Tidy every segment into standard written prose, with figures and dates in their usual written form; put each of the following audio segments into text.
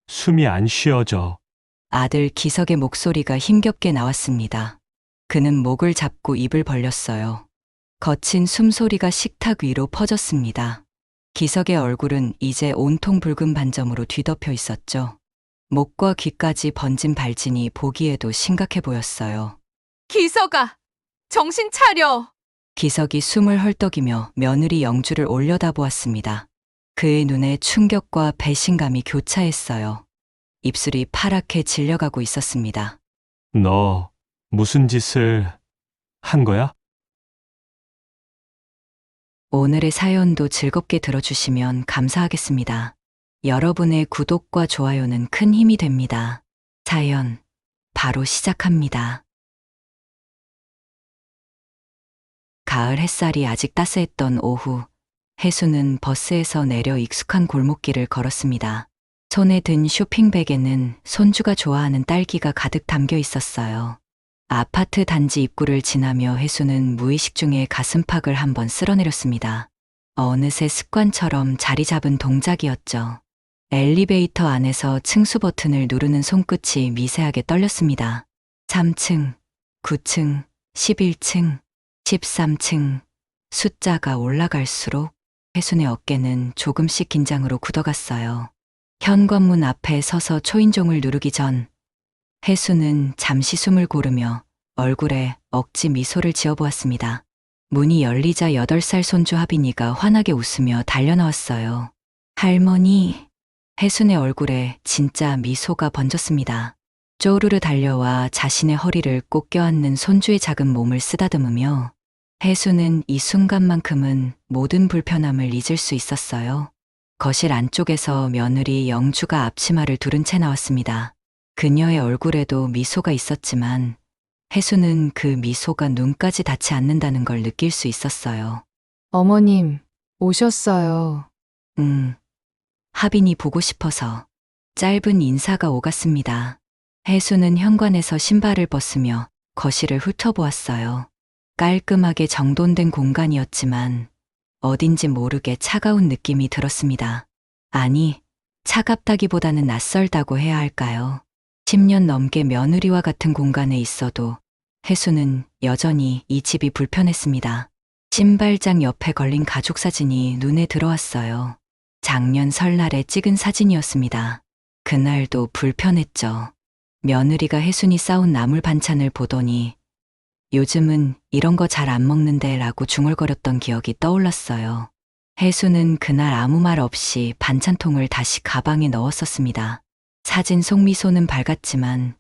숨이 안 쉬어져. 아들 기석의 목소리가 힘겹게 나왔습니다. 그는 목을 잡고 입을 벌렸어요. 거친 숨소리가 식탁 위로 퍼졌습니다. 기석의 얼굴은 이제 온통 붉은 반점으로 뒤덮여 있었죠. 목과 귀까지 번진 발진이 보기에도 심각해 보였어요. 기석아, 정신 차려. 기석이 숨을 헐떡이며 며느리 영주를 올려다보았습니다. 그의 눈에 충격과 배신감이 교차했어요. 입술이 파랗게 질려가고 있었습니다. 너 무슨 짓을 한 거야? 오늘의 사연도 즐겁게 들어주시면 감사하겠습니다. 여러분의 구독과 좋아요는 큰 힘이 됩니다. 사연 바로 시작합니다. 가을 햇살이 아직 따스했던 오후, 혜수는 버스에서 내려 익숙한 골목길을 걸었습니다. 손에 든 쇼핑백에는 손주가 좋아하는 딸기가 가득 담겨 있었어요. 아파트 단지 입구를 지나며 혜수는 무의식 중에 가슴팍을 한번 쓸어내렸습니다. 어느새 습관처럼 자리 잡은 동작이었죠. 엘리베이터 안에서 층수 버튼을 누르는 손끝이 미세하게 떨렸습니다. 3층, 9층, 11층, 13층. 숫자가 올라갈수록 혜순의 어깨는 조금씩 긴장으로 굳어갔어요. 현관문 앞에 서서 초인종을 누르기 전 혜수는 잠시 숨을 고르며 얼굴에 억지 미소를 지어보았습니다. 문이 열리자 8살 손주 하빈이가 환하게 웃으며 달려나왔어요. 할머니, 혜순의 얼굴에 진짜 미소가 번졌습니다. 쪼르르 달려와 자신의 허리를 꼭 껴안는 손주의 작은 몸을 쓰다듬으며 혜수는 이 순간만큼은 모든 불편함을 잊을 수 있었어요. 거실 안쪽에서 며느리 영주가 앞치마를 두른 채 나왔습니다. 그녀의 얼굴에도 미소가 있었지만 혜수는 그 미소가 눈까지 닿지 않는다는 걸 느낄 수 있었어요. 어머님, 오셨어요. 하빈이 보고 싶어서 짧은 인사가 오갔습니다. 혜수는 현관에서 신발을 벗으며 거실을 훑어보았어요. 깔끔하게 정돈된 공간이었지만 어딘지 모르게 차가운 느낌이 들었습니다. 아니, 차갑다기보다는 낯설다고 해야 할까요? 10년 넘게 며느리와 같은 공간에 있어도 혜수는 여전히 이 집이 불편했습니다. 신발장 옆에 걸린 가족 사진이 눈에 들어왔어요. 작년 설날에 찍은 사진이었습니다. 그날도 불편했죠. 며느리가 혜순이 싸운 나물 반찬을 보더니 요즘은 이런 거 잘 안 먹는데 라고 중얼거렸던 기억이 떠올랐어요. 혜수는 그날 아무 말 없이 반찬통을 다시 가방에 넣었었습니다. 사진 속 미소는 밝았지만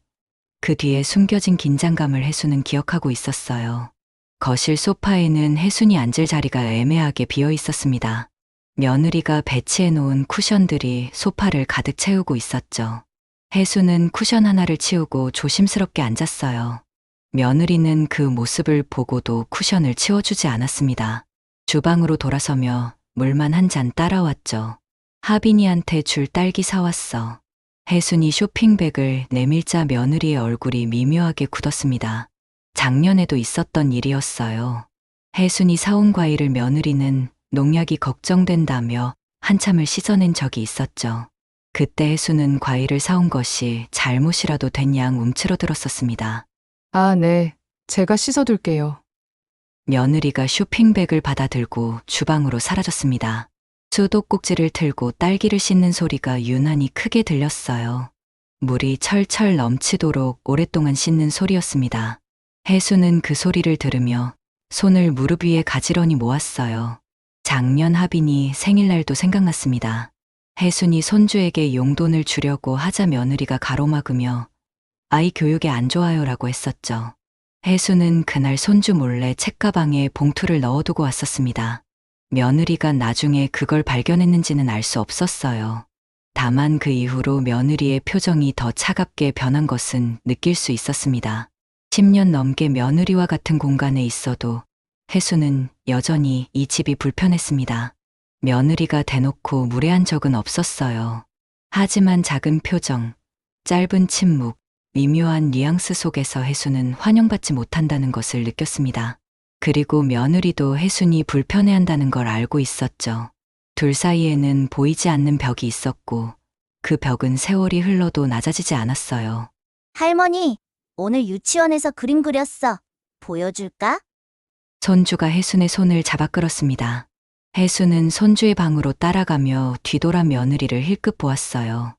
그 뒤에 숨겨진 긴장감을 혜수는 기억하고 있었어요. 거실 소파에는 혜순이 앉을 자리가 애매하게 비어 있었습니다. 며느리가 배치해 놓은 쿠션들이 소파를 가득 채우고 있었죠. 혜수는 쿠션 하나를 치우고 조심스럽게 앉았어요. 며느리는 그 모습을 보고도 쿠션을 치워주지 않았습니다. 주방으로 돌아서며 물만 한 잔 따라왔죠. 하빈이한테 줄 딸기 사왔어. 혜순이 쇼핑백을 내밀자 며느리의 얼굴이 미묘하게 굳었습니다. 작년에도 있었던 일이었어요. 혜순이 사온 과일을 며느리는 농약이 걱정된다며 한참을 씻어낸 적이 있었죠. 그때 혜수는 과일을 사온 것이 잘못이라도 된 양 움츠러들었었습니다. 아, 네. 제가 씻어둘게요. 며느리가 쇼핑백을 받아 들고 주방으로 사라졌습니다. 수도꼭지를 틀고 딸기를 씻는 소리가 유난히 크게 들렸어요. 물이 철철 넘치도록 오랫동안 씻는 소리였습니다. 혜수는 그 소리를 들으며 손을 무릎 위에 가지런히 모았어요. 작년 하빈이 생일날도 생각났습니다. 혜순이 손주에게 용돈을 주려고 하자 며느리가 가로막으며 아이 교육에 안 좋아요라고 했었죠. 혜수는 그날 손주 몰래 책가방에 봉투를 넣어두고 왔었습니다. 며느리가 나중에 그걸 발견했는지는 알 수 없었어요. 다만 그 이후로 며느리의 표정이 더 차갑게 변한 것은 느낄 수 있었습니다. 10년 넘게 며느리와 같은 공간에 있어도 혜수는 여전히 이 집이 불편했습니다. 며느리가 대놓고 무례한 적은 없었어요. 하지만 작은 표정, 짧은 침묵, 미묘한 뉘앙스 속에서 혜수는 환영받지 못한다는 것을 느꼈습니다. 그리고 며느리도 혜순이 불편해한다는 걸 알고 있었죠. 둘 사이에는 보이지 않는 벽이 있었고 그 벽은 세월이 흘러도 낮아지지 않았어요. 할머니, 오늘 유치원에서 그림 그렸어. 보여줄까? 손주가 혜순의 손을 잡아 끌었습니다. 혜순은 손주의 방으로 따라가며 뒤돌아 며느리를 힐끗 보았어요.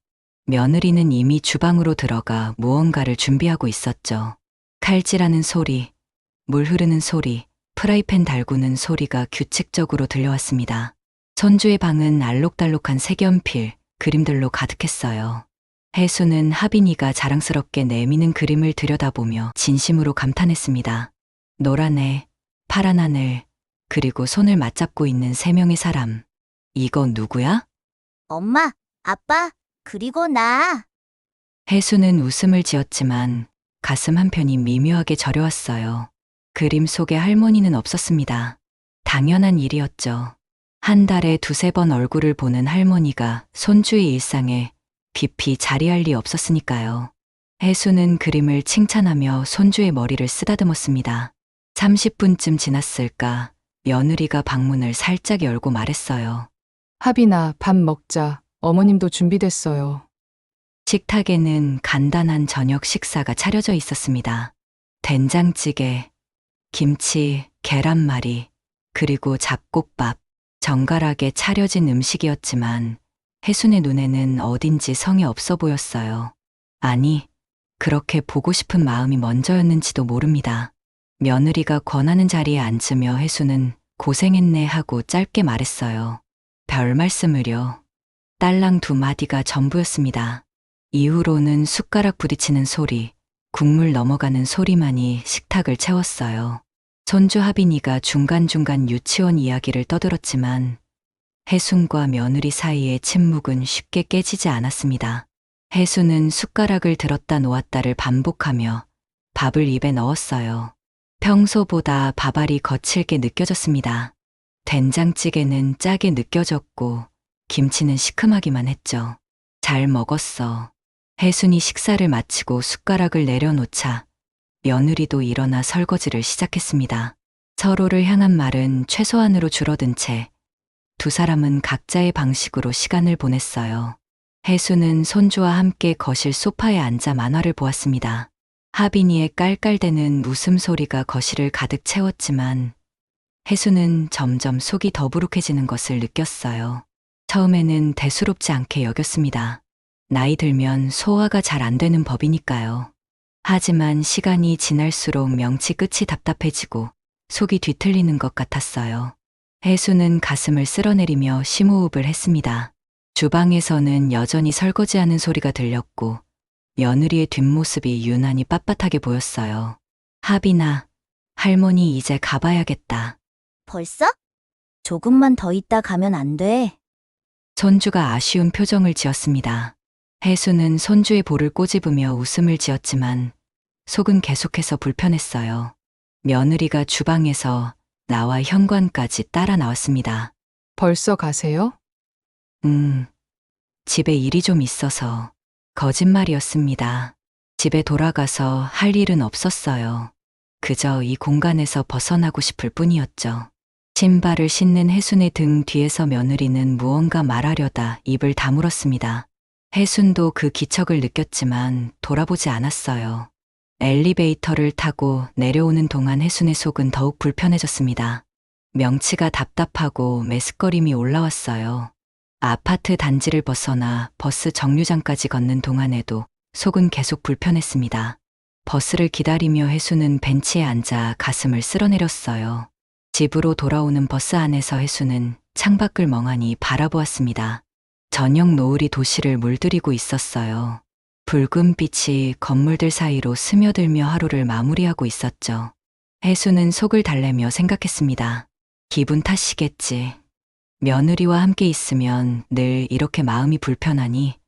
며느리는 이미 주방으로 들어가 무언가를 준비하고 있었죠. 칼질하는 소리, 물 흐르는 소리, 프라이팬 달구는 소리가 규칙적으로 들려왔습니다. 손주의 방은 알록달록한 색연필, 그림들로 가득했어요. 혜수는 하빈이가 자랑스럽게 내미는 그림을 들여다보며 진심으로 감탄했습니다. 노란 애, 파란 하늘, 그리고 손을 맞잡고 있는 세 명의 사람. 이거 누구야? 엄마, 아빠, 그리고 나. 혜수는 웃음을 지었지만 가슴 한편이 미묘하게 저려왔어요. 그림 속에 할머니는 없었습니다. 당연한 일이었죠. 한 달에 두세 번 얼굴을 보는 할머니가 손주의 일상에 깊이 자리할 리 없었으니까요. 혜수는 그림을 칭찬하며 손주의 머리를 쓰다듬었습니다. 30분쯤 지났을까 며느리가 방문을 살짝 열고 말했어요. 하빈아, 밥 먹자. 어머님도 준비됐어요. 식탁에는 간단한 저녁 식사가 차려져 있었습니다. 된장찌개, 김치, 계란말이, 그리고 잡곡밥. 정갈하게 차려진 음식이었지만 혜순의 눈에는 어딘지 성이 없어 보였어요. 아니, 그렇게 보고 싶은 마음이 먼저였는지도 모릅니다. 며느리가 권하는 자리에 앉으며 혜순은 고생했네 하고 짧게 말했어요. 별 말씀을요. 딸랑 두 마디가 전부였습니다. 이후로는 숟가락 부딪히는 소리, 국물 넘어가는 소리만이 식탁을 채웠어요. 손주 하빈이가 중간중간 유치원 이야기를 떠들었지만 혜순과 며느리 사이의 침묵은 쉽게 깨지지 않았습니다. 혜순은 숟가락을 들었다 놓았다를 반복하며 밥을 입에 넣었어요. 평소보다 밥알이 거칠게 느껴졌습니다. 된장찌개는 짜게 느껴졌고 김치는 시큼하기만 했죠. 잘 먹었어. 혜순이 식사를 마치고 숟가락을 내려놓자 며느리도 일어나 설거지를 시작했습니다. 서로를 향한 말은 최소한으로 줄어든 채 두 사람은 각자의 방식으로 시간을 보냈어요. 혜수는 손주와 함께 거실 소파에 앉아 만화를 보았습니다. 하빈이의 깔깔대는 웃음소리가 거실을 가득 채웠지만 혜수는 점점 속이 더부룩해지는 것을 느꼈어요. 처음에는 대수롭지 않게 여겼습니다. 나이 들면 소화가 잘 안 되는 법이니까요. 하지만 시간이 지날수록 명치 끝이 답답해지고 속이 뒤틀리는 것 같았어요. 혜수는 가슴을 쓸어내리며 심호흡을 했습니다. 주방에서는 여전히 설거지하는 소리가 들렸고 며느리의 뒷모습이 유난히 빳빳하게 보였어요. 하빈아, 할머니 이제 가봐야겠다. 벌써? 조금만 더 있다 가면 안 돼. 손주가 아쉬운 표정을 지었습니다. 혜수는 손주의 볼을 꼬집으며 웃음을 지었지만 속은 계속해서 불편했어요. 며느리가 주방에서 나와 현관까지 따라 나왔습니다. 벌써 가세요? 집에 일이 좀 있어서. 거짓말이었습니다. 집에 돌아가서 할 일은 없었어요. 그저 이 공간에서 벗어나고 싶을 뿐이었죠. 신발을 신는 혜순의 등 뒤에서 며느리는 무언가 말하려다 입을 다물었습니다. 혜순도 그 기척을 느꼈지만 돌아보지 않았어요. 엘리베이터를 타고 내려오는 동안 혜순의 속은 더욱 불편해졌습니다. 명치가 답답하고 메스꺼림이 올라왔어요. 아파트 단지를 벗어나 버스 정류장까지 걷는 동안에도 속은 계속 불편했습니다. 버스를 기다리며 혜수는 벤치에 앉아 가슴을 쓸어내렸어요. 집으로 돌아오는 버스 안에서 혜수는 창밖을 멍하니 바라보았습니다. 저녁 노을이 도시를 물들이고 있었어요. 붉은 빛이 건물들 사이로 스며들며 하루를 마무리하고 있었죠. 혜수는 속을 달래며 생각했습니다. 기분 탓이겠지. 며느리와 함께 있으면 늘 이렇게 마음이 불편하니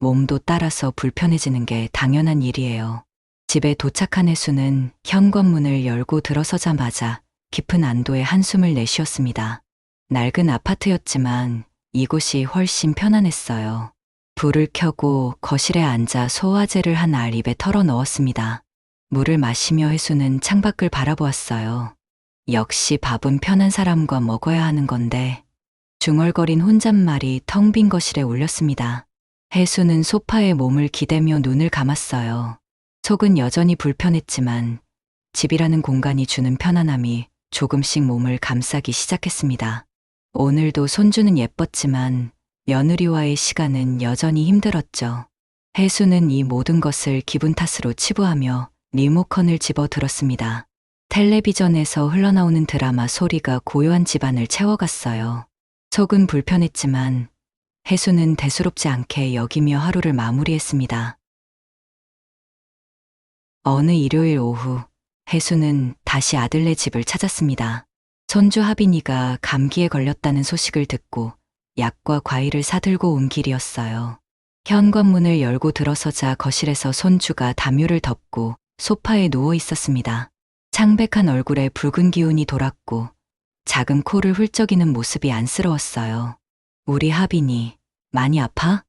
몸도 따라서 불편해지는 게 당연한 일이에요. 집에 도착한 혜수는 현관문을 열고 들어서자마자 깊은 안도의 한숨을 내쉬었습니다. 낡은 아파트였지만 이곳이 훨씬 편안했어요. 불을 켜고 거실에 앉아 소화제를 한 알 입에 털어 넣었습니다. 물을 마시며 혜수는 창밖을 바라보았어요. 역시 밥은 편한 사람과 먹어야 하는 건데 중얼거린 혼잣말이 텅 빈 거실에 울렸습니다. 혜수는 소파에 몸을 기대며 눈을 감았어요. 속은 여전히 불편했지만 집이라는 공간이 주는 편안함이 조금씩 몸을 감싸기 시작했습니다. 오늘도 손주는 예뻤지만 며느리와의 시간은 여전히 힘들었죠. 혜수는 이 모든 것을 기분 탓으로 치부하며 리모컨을 집어 들었습니다. 텔레비전에서 흘러나오는 드라마 소리가 고요한 집안을 채워갔어요. 속은 불편했지만 혜수는 대수롭지 않게 여기며 하루를 마무리했습니다. 어느 일요일 오후 혜수는 다시 아들네 집을 찾았습니다. 손주 하빈이가 감기에 걸렸다는 소식을 듣고 약과 과일을 사들고 온 길이었어요. 현관문을 열고 들어서자 거실에서 손주가 담요를 덮고 소파에 누워 있었습니다. 창백한 얼굴에 붉은 기운이 돌았고 작은 코를 훌쩍이는 모습이 안쓰러웠어요. 우리 하빈이 많이 아파?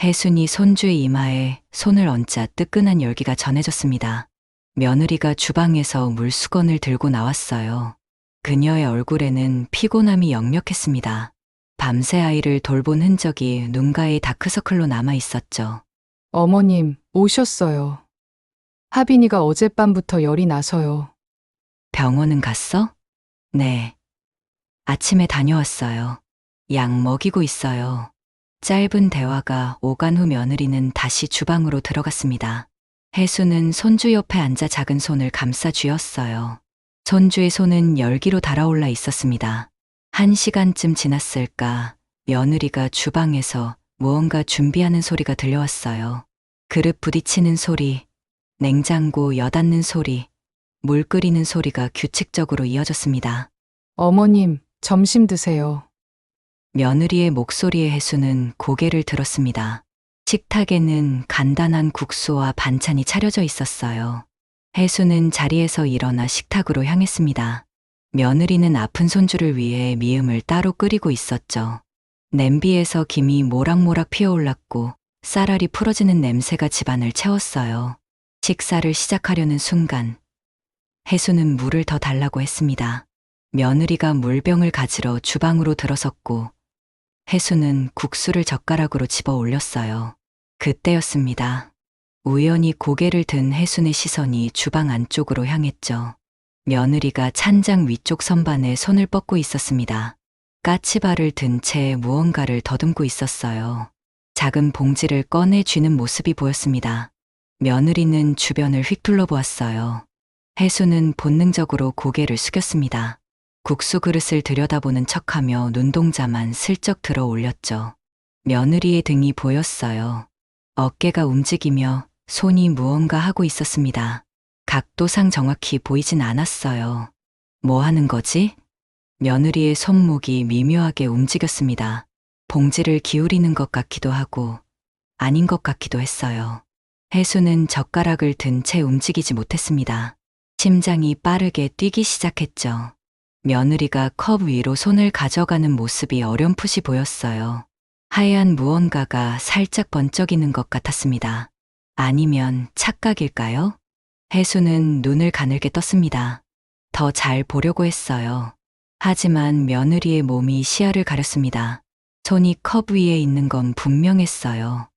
혜순이 손주의 이마에 손을 얹자 뜨끈한 열기가 전해졌습니다. 며느리가 주방에서 물수건을 들고 나왔어요. 그녀의 얼굴에는 피곤함이 역력했습니다. 밤새 아이를 돌본 흔적이 눈가에 다크서클로 남아 있었죠. 어머님, 오셨어요. 하빈이가 어젯밤부터 열이 나서요. 병원은 갔어? 네. 아침에 다녀왔어요. 약 먹이고 있어요. 짧은 대화가 오간 후 며느리는 다시 주방으로 들어갔습니다. 혜수는 손주 옆에 앉아 작은 손을 감싸 쥐었어요. 손주의 손은 열기로 달아올라 있었습니다. 1시간쯤 지났을까 며느리가 주방에서 무언가 준비하는 소리가 들려왔어요. 그릇 부딪히는 소리, 냉장고 여닫는 소리, 물 끓이는 소리가 규칙적으로 이어졌습니다. 어머님, 점심 드세요. 며느리의 목소리에 혜수는 고개를 들었습니다. 식탁에는 간단한 국수와 반찬이 차려져 있었어요. 혜수는 자리에서 일어나 식탁으로 향했습니다. 며느리는 아픈 손주를 위해 미음을 따로 끓이고 있었죠. 냄비에서 김이 모락모락 피어올랐고 쌀알이 풀어지는 냄새가 집안을 채웠어요. 식사를 시작하려는 순간 혜수는 물을 더 달라고 했습니다. 며느리가 물병을 가지러 주방으로 들어섰고 혜수는 국수를 젓가락으로 집어 올렸어요. 그때였습니다. 우연히 고개를 든 혜순의 시선이 주방 안쪽으로 향했죠. 며느리가 찬장 위쪽 선반에 손을 뻗고 있었습니다. 까치발을 든 채 무언가를 더듬고 있었어요. 작은 봉지를 꺼내 쥐는 모습이 보였습니다. 며느리는 주변을 휙둘러 보았어요. 혜수는 본능적으로 고개를 숙였습니다. 국수 그릇을 들여다보는 척하며 눈동자만 슬쩍 들어 올렸죠. 며느리의 등이 보였어요. 어깨가 움직이며 손이 무언가 하고 있었습니다. 각도상 정확히 보이진 않았어요. 뭐 하는 거지? 며느리의 손목이 미묘하게 움직였습니다. 봉지를 기울이는 것 같기도 하고 아닌 것 같기도 했어요. 혜수는 젓가락을 든 채 움직이지 못했습니다. 심장이 빠르게 뛰기 시작했죠. 며느리가 컵 위로 손을 가져가는 모습이 어렴풋이 보였어요. 하얀 무언가가 살짝 번쩍이는 것 같았습니다. 아니면 착각일까요? 혜수는 눈을 가늘게 떴습니다. 더 잘 보려고 했어요. 하지만 며느리의 몸이 시야를 가렸습니다. 손이 컵 위에 있는 건 분명했어요.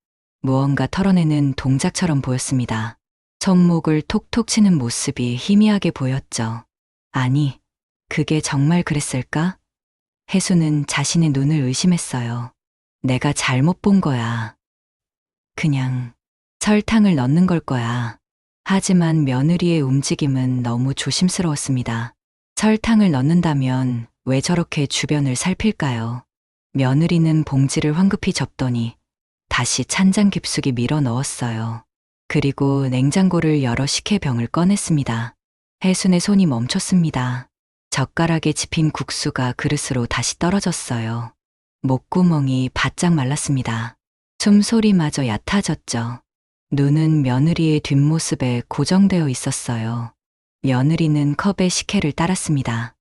무언가 털어내는 동작처럼 보였습니다. 손목을 톡톡 치는 모습이 희미하게 보였죠. 아니, 그게 정말 그랬을까? 혜수는 자신의 눈을 의심했어요. 내가 잘못 본 거야. 그냥 설탕을 넣는 걸 거야. 하지만 며느리의 움직임은 너무 조심스러웠습니다. 설탕을 넣는다면 왜 저렇게 주변을 살필까요? 며느리는 봉지를 황급히 접더니 다시 찬장 깊숙이 밀어 넣었어요. 그리고 냉장고를 열어 식혜병을 꺼냈습니다. 혜순의 손이 멈췄습니다. 젓가락에 집힌 국수가 그릇으로 다시 떨어졌어요. 목구멍이 바짝 말랐습니다. 숨소리마저 얕아졌죠. 눈은 며느리의 뒷모습에 고정되어 있었어요. 며느리는 컵에 식혜를 따랐습니다.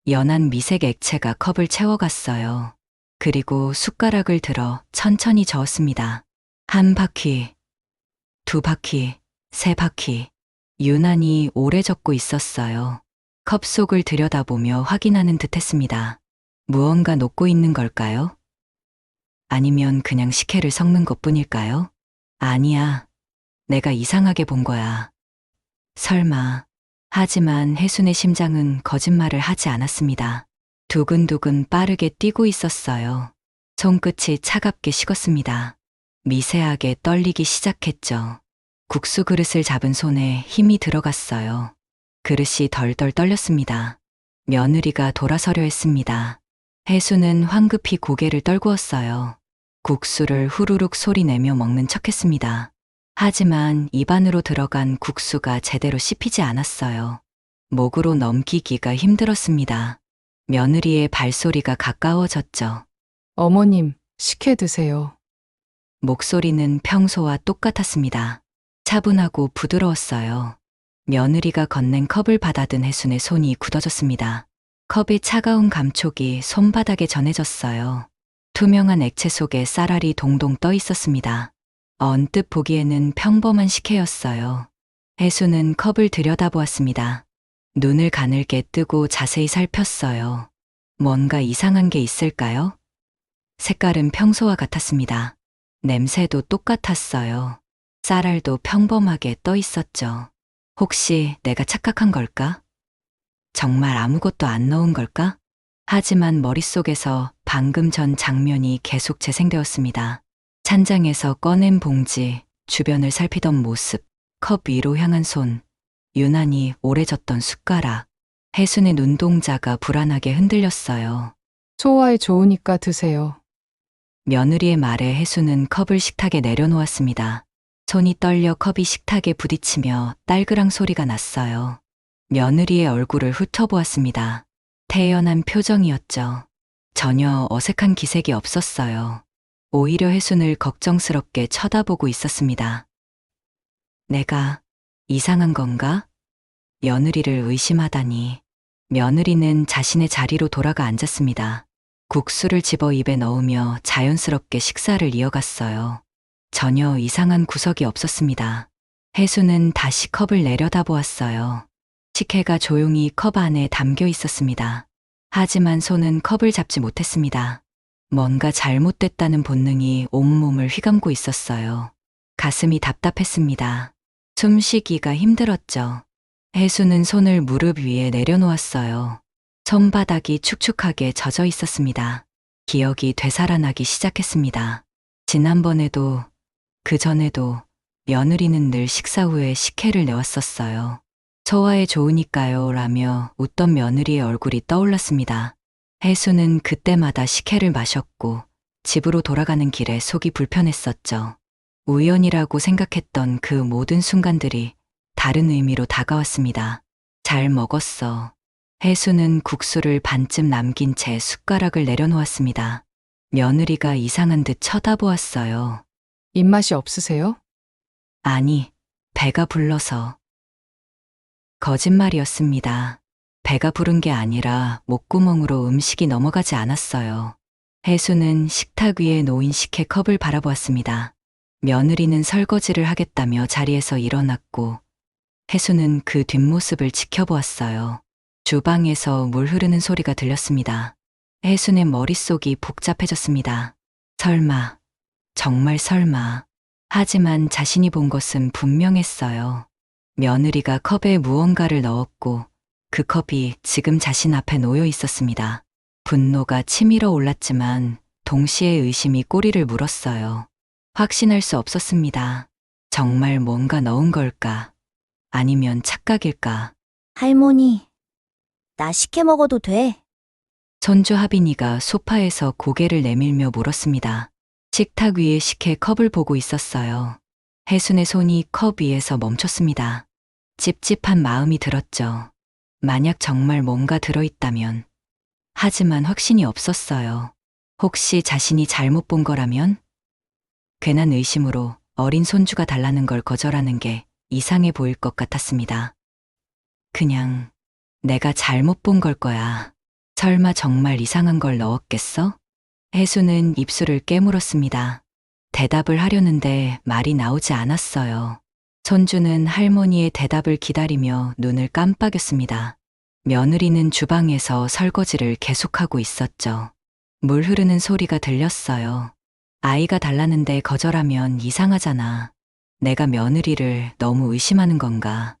연한 미색 액체가 컵을 채워갔어요. 그리고 숟가락을 들어 천천히 저었습니다. 한 바퀴, 두 바퀴, 세 바퀴. 유난히 오래 젓고 있었어요. 컵 속을 들여다보며 확인하는 듯 했습니다. 무언가 녹고 있는 걸까요? 아니면 그냥 식혜를 섞는 것뿐일까요? 아니야. 내가 이상하게 본 거야. 설마. 하지만 혜순의 심장은 거짓말을 하지 않았습니다. 두근두근 빠르게 뛰고 있었어요. 손끝이 차갑게 식었습니다. 미세하게 떨리기 시작했죠. 국수 그릇을 잡은 손에 힘이 들어갔어요. 그릇이 덜덜 떨렸습니다. 며느리가 돌아서려 했습니다. 혜수는 황급히 고개를 떨구었어요. 국수를 후루룩 소리 내며 먹는 척했습니다. 하지만 입 안으로 들어간 국수가 제대로 씹히지 않았어요. 목으로 넘기기가 힘들었습니다. 며느리의 발소리가 가까워졌죠. 어머님, 식혜 드세요. 목소리는 평소와 똑같았습니다. 차분하고 부드러웠어요. 며느리가 건넨 컵을 받아든 혜순의 손이 굳어졌습니다. 컵의 차가운 감촉이 손바닥에 전해졌어요. 투명한 액체 속에 쌀알이 동동 떠 있었습니다. 언뜻 보기에는 평범한 식혜였어요. 혜수는 컵을 들여다보았습니다. 눈을 가늘게 뜨고 자세히 살폈어요. 뭔가 이상한 게 있을까요? 색깔은 평소와 같았습니다. 냄새도 똑같았어요. 쌀알도 평범하게 떠 있었죠. 혹시 내가 착각한 걸까? 정말 아무것도 안 넣은 걸까? 하지만 머릿속에서 방금 전 장면이 계속 재생되었습니다. 찬장에서 꺼낸 봉지, 주변을 살피던 모습, 컵 위로 향한 손, 유난히 오래 졌던 숟가락. 혜순의 눈동자가 불안하게 흔들렸어요. 소화에 좋으니까 드세요. 며느리의 말에 혜순은 컵을 식탁에 내려놓았습니다. 손이 떨려 컵이 식탁에 부딪히며 딸그랑 소리가 났어요. 며느리의 얼굴을 훑어보았습니다. 태연한 표정이었죠. 전혀 어색한 기색이 없었어요. 오히려 혜순을 걱정스럽게 쳐다보고 있었습니다. 내가 이상한 건가? 며느리를 의심하다니. 며느리는 자신의 자리로 돌아가 앉았습니다. 국수를 집어 입에 넣으며 자연스럽게 식사를 이어갔어요. 전혀 이상한 구석이 없었습니다. 혜수는 다시 컵을 내려다보았어요. 식혜가 조용히 컵 안에 담겨 있었습니다. 하지만 손은 컵을 잡지 못했습니다. 뭔가 잘못됐다는 본능이 온몸을 휘감고 있었어요. 가슴이 답답했습니다. 숨쉬기가 힘들었죠. 혜수는 손을 무릎 위에 내려놓았어요. 손바닥이 축축하게 젖어 있었습니다. 기억이 되살아나기 시작했습니다. 지난번에도 그 전에도 며느리는 늘 식사 후에 식혜를 내왔었어요. 소화에 좋으니까요 라며 웃던 며느리의 얼굴이 떠올랐습니다. 혜수는 그때마다 식혜를 마셨고 집으로 돌아가는 길에 속이 불편했었죠. 우연이라고 생각했던 그 모든 순간들이 다른 의미로 다가왔습니다. 잘 먹었어. 혜수는 국수를 반쯤 남긴 채 숟가락을 내려놓았습니다. 며느리가 이상한 듯 쳐다보았어요. 입맛이 없으세요? 아니, 배가 불러서. 거짓말이었습니다. 배가 부른 게 아니라 목구멍으로 음식이 넘어가지 않았어요. 혜수는 식탁 위에 놓인 식혜 컵을 바라보았습니다. 며느리는 설거지를 하겠다며 자리에서 일어났고 혜수는 그 뒷모습을 지켜보았어요. 주방에서 물 흐르는 소리가 들렸습니다. 혜순의 머릿속이 복잡해졌습니다. 설마, 정말 설마. 하지만 자신이 본 것은 분명했어요. 며느리가 컵에 무언가를 넣었고 그 컵이 지금 자신 앞에 놓여 있었습니다. 분노가 치밀어 올랐지만 동시에 의심이 꼬리를 물었어요. 확신할 수 없었습니다. 정말 뭔가 넣은 걸까? 아니면 착각일까? 할머니, 나 식혜 먹어도 돼? 손주 하빈이가 소파에서 고개를 내밀며 물었습니다. 식탁 위에 식혜 컵을 보고 있었어요. 혜순의 손이 컵 위에서 멈췄습니다. 찝찝한 마음이 들었죠. 만약 정말 뭔가 들어있다면. 하지만 확신이 없었어요. 혹시 자신이 잘못 본 거라면? 괜한 의심으로 어린 손주가 달라는 걸 거절하는 게 이상해 보일 것 같았습니다. 그냥 내가 잘못 본 걸 거야. 설마 정말 이상한 걸 넣었겠어? 혜수는 입술을 깨물었습니다. 대답을 하려는데 말이 나오지 않았어요. 손주는 할머니의 대답을 기다리며 눈을 깜빡였습니다. 며느리는 주방에서 설거지를 계속하고 있었죠. 물 흐르는 소리가 들렸어요. 아이가 달라는데 거절하면 이상하잖아. 내가 며느리를 너무 의심하는 건가.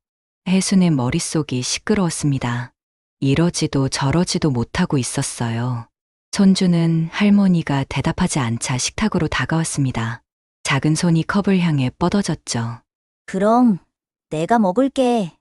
혜순의 머릿속이 시끄러웠습니다. 이러지도 저러지도 못하고 있었어요. 손주는 할머니가 대답하지 않자 식탁으로 다가왔습니다. 작은 손이 컵을 향해 뻗어졌죠. 그럼 내가 먹을게.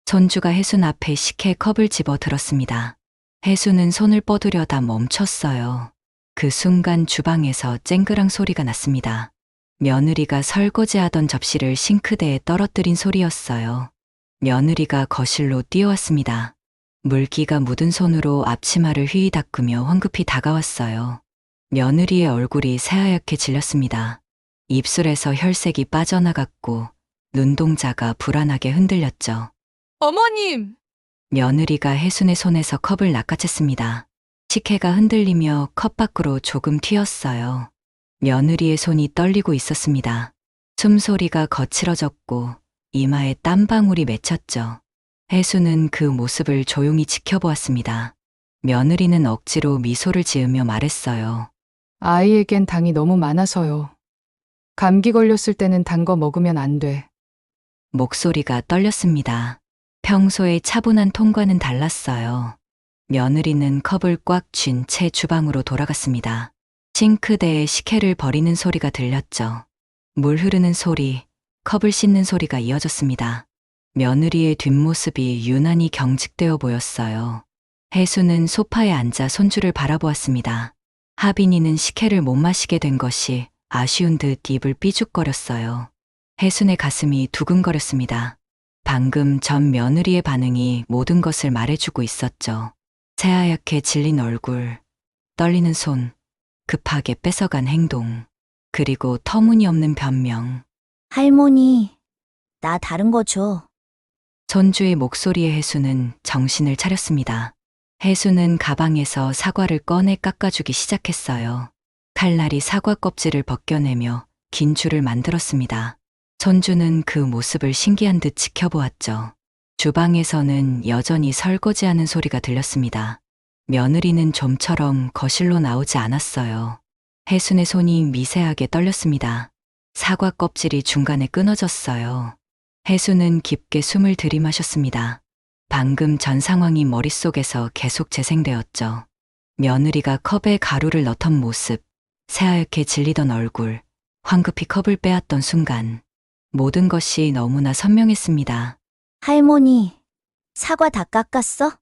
손주가 혜순 앞에 식혜 컵을 집어 들었습니다. 혜순은 손을 뻗으려다 멈췄어요. 그 순간 주방에서 쨍그랑 소리가 났습니다. 며느리가 설거지하던 접시를 싱크대에 떨어뜨린 소리였어요. 며느리가 거실로 뛰어왔습니다. 물기가 묻은 손으로 앞치마를 휘휘 닦으며 황급히 다가왔어요. 며느리의 얼굴이 새하얗게 질렸습니다. 입술에서 혈색이 빠져나갔고 눈동자가 불안하게 흔들렸죠. 어머님! 며느리가 혜순의 손에서 컵을 낚아챘습니다. 식혜가 흔들리며 컵 밖으로 조금 튀었어요. 며느리의 손이 떨리고 있었습니다. 숨소리가 거칠어졌고 이마에 땀방울이 맺혔죠. 혜순은 그 모습을 조용히 지켜보았습니다. 며느리는 억지로 미소를 지으며 말했어요. 아이에겐 당이 너무 많아서요. 감기 걸렸을 때는 단 거 먹으면 안 돼. 목소리가 떨렸습니다. 평소의 차분한 톤과는 달랐어요. 며느리는 컵을 꽉 쥔 채 주방으로 돌아갔습니다. 싱크대에 식혜를 버리는 소리가 들렸죠. 물 흐르는 소리, 컵을 씻는 소리가 이어졌습니다. 며느리의 뒷모습이 유난히 경직되어 보였어요. 혜수는 소파에 앉아 손주를 바라보았습니다. 하빈이는 식혜를 못 마시게 된 것이 아쉬운 듯 입을 삐죽거렸어요. 혜순의 가슴이 두근거렸습니다. 방금 전 며느리의 반응이 모든 것을 말해주고 있었죠. 새하얗게 질린 얼굴, 떨리는 손, 급하게 뺏어간 행동, 그리고 터무니없는 변명. 할머니, 나 다른 거 줘. 손주의 목소리에 혜수는 정신을 차렸습니다. 혜수는 가방에서 사과를 꺼내 깎아주기 시작했어요. 칼날이 사과 껍질을 벗겨내며 긴 줄을 만들었습니다. 손주는 그 모습을 신기한 듯 지켜보았죠. 주방에서는 여전히 설거지하는 소리가 들렸습니다. 며느리는 좀처럼 거실로 나오지 않았어요. 혜순의 손이 미세하게 떨렸습니다. 사과 껍질이 중간에 끊어졌어요. 혜순은 깊게 숨을 들이마셨습니다. 방금 전 상황이 머릿속에서 계속 재생되었죠. 며느리가 컵에 가루를 넣던 모습, 새하얗게 질리던 얼굴, 황급히 컵을 빼앗던 순간, 모든 것이 너무나 선명했습니다. 할머니, 사과 다 깎았어?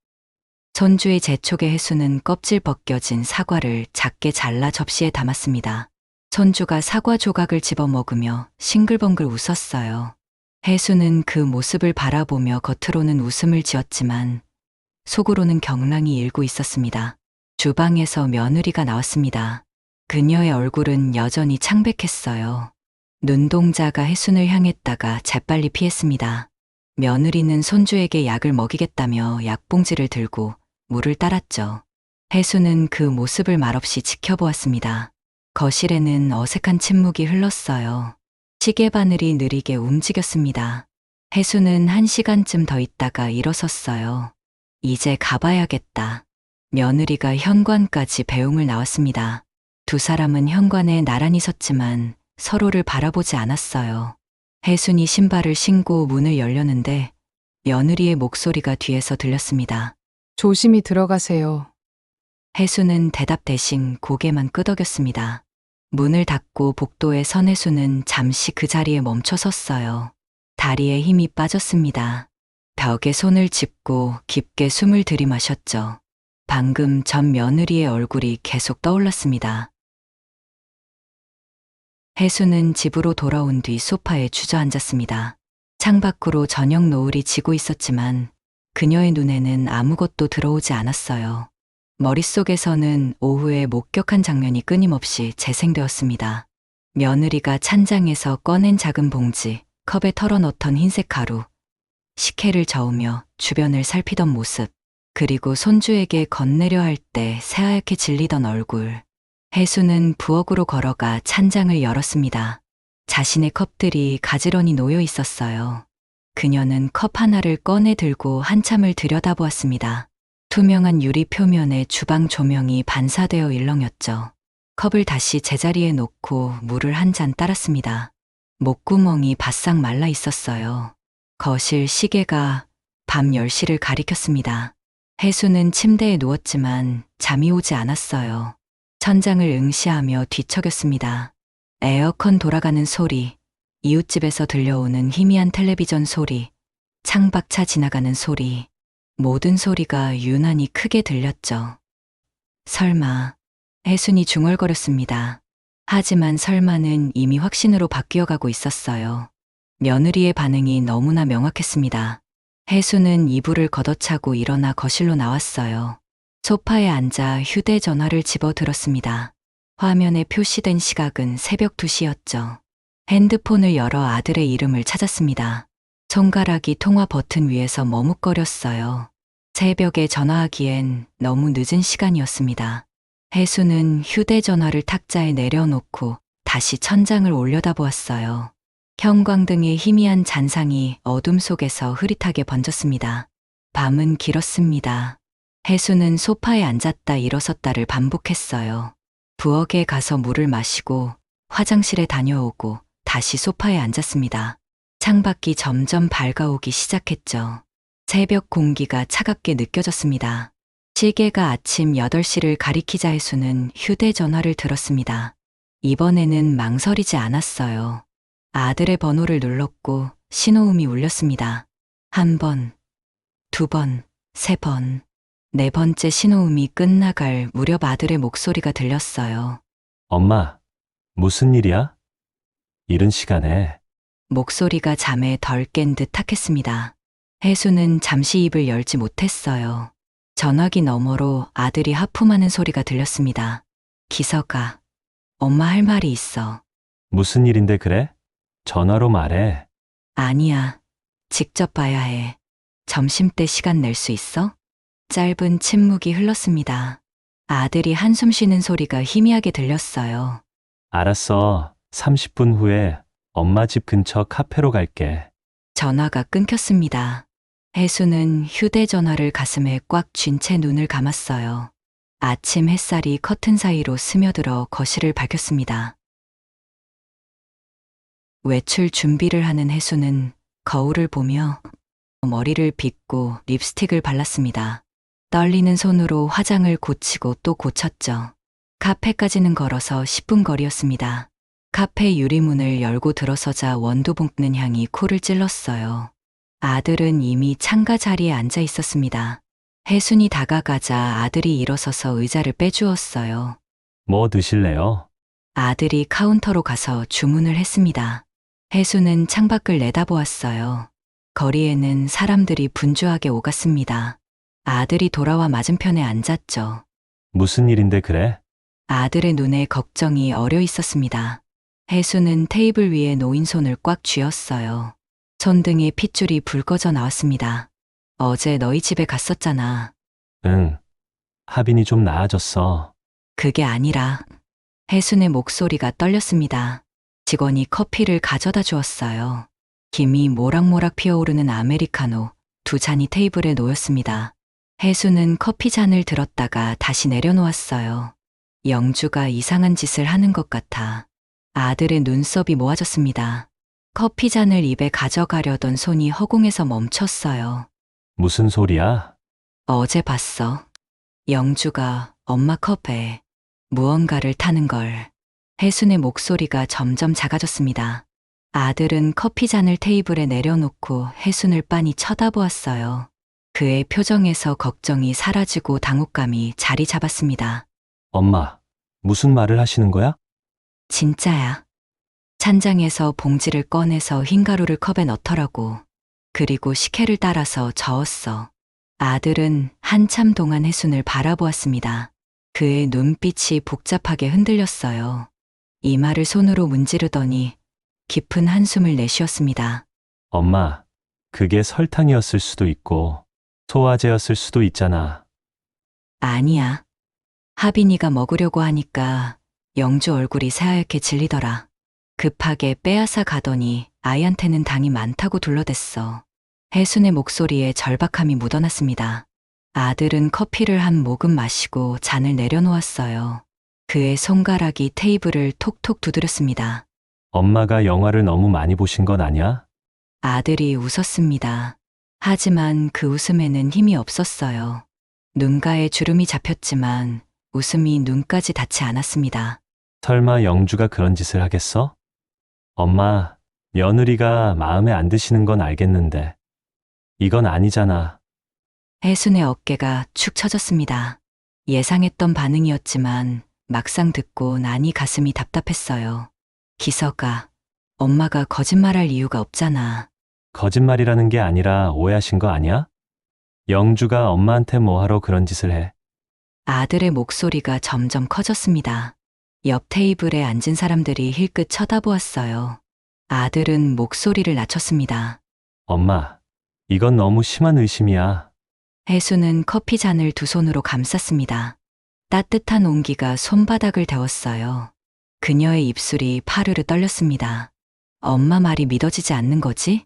손주의 재촉에 혜수는 껍질 벗겨진 사과를 작게 잘라 접시에 담았습니다. 손주가 사과 조각을 집어 먹으며 싱글벙글 웃었어요. 혜수는 그 모습을 바라보며 겉으로는 웃음을 지었지만 속으로는 경랑이 일고 있었습니다. 주방에서 며느리가 나왔습니다. 그녀의 얼굴은 여전히 창백했어요. 눈동자가 혜순을 향했다가 재빨리 피했습니다. 며느리는 손주에게 약을 먹이겠다며 약봉지를 들고 물을 따랐죠. 혜순은 그 모습을 말없이 지켜보았습니다. 거실에는 어색한 침묵이 흘렀어요. 시계 바늘이 느리게 움직였습니다. 혜순은 1시간쯤 더 있다가 일어섰어요. 이제 가봐야겠다. 며느리가 현관까지 배웅을 나왔습니다. 두 사람은 현관에 나란히 섰지만 서로를 바라보지 않았어요. 혜순이 신발을 신고 문을 열려는데 며느리의 목소리가 뒤에서 들렸습니다. 조심히 들어가세요. 혜순은 대답 대신 고개만 끄덕였습니다. 문을 닫고 복도에 선 혜순은 잠시 그 자리에 멈춰 섰어요. 다리에 힘이 빠졌습니다. 벽에 손을 짚고 깊게 숨을 들이마셨죠. 방금 전 며느리의 얼굴이 계속 떠올랐습니다. 혜수는 집으로 돌아온 뒤 소파에 주저앉았습니다. 창밖으로 저녁 노을이 지고 있었지만 그녀의 눈에는 아무것도 들어오지 않았어요. 머릿속에서는 오후에 목격한 장면이 끊임없이 재생되었습니다. 며느리가 찬장에서 꺼낸 작은 봉지, 컵에 털어넣던 흰색 가루, 식혜를 저으며 주변을 살피던 모습, 그리고 손주에게 건네려 할 때 새하얗게 질리던 얼굴. 혜수는 부엌으로 걸어가 찬장을 열었습니다. 자신의 컵들이 가지런히 놓여 있었어요. 그녀는 컵 하나를 꺼내 들고 한참을 들여다보았습니다. 투명한 유리 표면에 주방 조명이 반사되어 일렁였죠. 컵을 다시 제자리에 놓고 물을 한 잔 따랐습니다. 목구멍이 바싹 말라 있었어요. 거실 시계가 밤 10시를 가리켰습니다. 혜수는 침대에 누웠지만 잠이 오지 않았어요. 천장을 응시하며 뒤척였습니다. 에어컨 돌아가는 소리, 이웃집에서 들려오는 희미한 텔레비전 소리, 창밖차 지나가는 소리, 모든 소리가 유난히 크게 들렸죠. 설마, 혜순이 중얼거렸습니다. 하지만 설마는 이미 확신으로 바뀌어가고 있었어요. 며느리의 반응이 너무나 명확했습니다. 혜수는 이불을 걷어차고 일어나 거실로 나왔어요. 소파에 앉아 휴대전화를 집어들었습니다. 화면에 표시된 시각은 새벽 2시였죠. 핸드폰을 열어 아들의 이름을 찾았습니다. 손가락이 통화 버튼 위에서 머뭇거렸어요. 새벽에 전화하기엔 너무 늦은 시간이었습니다. 혜수는 휴대전화를 탁자에 내려놓고 다시 천장을 올려다보았어요. 형광등의 희미한 잔상이 어둠 속에서 흐릿하게 번졌습니다. 밤은 길었습니다. 혜수는 소파에 앉았다 일어섰다를 반복했어요. 부엌에 가서 물을 마시고 화장실에 다녀오고 다시 소파에 앉았습니다. 창밖이 점점 밝아오기 시작했죠. 새벽 공기가 차갑게 느껴졌습니다. 시계가 아침 8시를 가리키자 혜수는 휴대전화를 들었습니다. 이번에는 망설이지 않았어요. 아들의 번호를 눌렀고 신호음이 울렸습니다. 1번, 2번, 3번. 4번째 신호음이 끝나갈 무렵 아들의 목소리가 들렸어요. 엄마, 무슨 일이야? 이른 시간에. 목소리가 잠에 덜 깬 듯 탁했습니다. 혜수는 잠시 입을 열지 못했어요. 전화기 너머로 아들이 하품하는 소리가 들렸습니다. 기서가, 엄마 할 말이 있어. 무슨 일인데 그래? 전화로 말해. 아니야, 직접 봐야 해. 점심때 시간 낼 수 있어? 짧은 침묵이 흘렀습니다. 아들이 한숨 쉬는 소리가 희미하게 들렸어요. 알았어. 30분 후에 엄마 집 근처 카페로 갈게. 전화가 끊겼습니다. 혜수는 휴대전화를 가슴에 꽉 쥔 채 눈을 감았어요. 아침 햇살이 커튼 사이로 스며들어 거실을 밝혔습니다. 외출 준비를 하는 혜수는 거울을 보며 머리를 빗고 립스틱을 발랐습니다. 떨리는 손으로 화장을 고치고 또 고쳤죠. 카페까지는 걸어서 10분 거리였습니다. 카페 유리문을 열고 들어서자 원두 볶는 향이 코를 찔렀어요. 아들은 이미 창가 자리에 앉아 있었습니다. 혜순이 다가가자 아들이 일어서서 의자를 빼주었어요. 뭐 드실래요? 아들이 카운터로 가서 주문을 했습니다. 혜수는 창밖을 내다보았어요. 거리에는 사람들이 분주하게 오갔습니다. 아들이 돌아와 맞은편에 앉았죠. 무슨 일인데 그래? 아들의 눈에 걱정이 어려 있었습니다. 혜수는 테이블 위에 놓인 손을 꽉 쥐었어요. 손등에 핏줄이 붉어져 나왔습니다. 어제 너희 집에 갔었잖아. 응. 하빈이 좀 나아졌어. 그게 아니라 혜순의 목소리가 떨렸습니다. 직원이 커피를 가져다 주었어요. 김이 모락모락 피어오르는 아메리카노 2잔이 테이블에 놓였습니다. 혜수는 커피 잔을 들었다가 다시 내려놓았어요. 영주가 이상한 짓을 하는 것 같아. 아들의 눈썹이 모아졌습니다. 커피 잔을 입에 가져가려던 손이 허공에서 멈췄어요. 무슨 소리야? 어제 봤어. 영주가 엄마 컵에 무언가를 타는 걸. 혜순의 목소리가 점점 작아졌습니다. 아들은 커피 잔을 테이블에 내려놓고 혜순을 빤히 쳐다보았어요. 그의 표정에서 걱정이 사라지고 당혹감이 자리 잡았습니다. 엄마, 무슨 말을 하시는 거야? 진짜야. 찬장에서 봉지를 꺼내서 흰 가루를 컵에 넣더라고. 그리고 식혜를 따라서 저었어. 아들은 한참 동안 혜순을 바라보았습니다. 그의 눈빛이 복잡하게 흔들렸어요. 이마를 손으로 문지르더니 깊은 한숨을 내쉬었습니다. 엄마, 그게 설탕이었을 수도 있고 소화제였을 수도 있잖아. 아니야. 하빈이가 먹으려고 하니까 영주 얼굴이 새하얗게 질리더라. 급하게 빼앗아 가더니 아이한테는 당이 많다고 둘러댔어. 혜순의 목소리에 절박함이 묻어났습니다. 아들은 커피를 한 모금 마시고 잔을 내려놓았어요. 그의 손가락이 테이블을 톡톡 두드렸습니다. 엄마가 영화를 너무 많이 보신 건 아니야? 아들이 웃었습니다. 하지만 그 웃음에는 힘이 없었어요. 눈가에 주름이 잡혔지만 웃음이 눈까지 닿지 않았습니다. 설마 영주가 그런 짓을 하겠어? 엄마, 며느리가 마음에 안 드시는 건 알겠는데. 이건 아니잖아. 혜순의 어깨가 축 처졌습니다. 예상했던 반응이었지만 막상 듣고 나니 가슴이 답답했어요. 기서가, 엄마가 거짓말할 이유가 없잖아. 거짓말이라는 게 아니라 오해하신 거 아니야? 영주가 엄마한테 뭐하러 그런 짓을 해? 아들의 목소리가 점점 커졌습니다. 옆 테이블에 앉은 사람들이 힐끗 쳐다보았어요. 아들은 목소리를 낮췄습니다. 엄마, 이건 너무 심한 의심이야. 혜수는 커피 잔을 두 손으로 감쌌습니다. 따뜻한 온기가 손바닥을 데웠어요. 그녀의 입술이 파르르 떨렸습니다. 엄마 말이 믿어지지 않는 거지?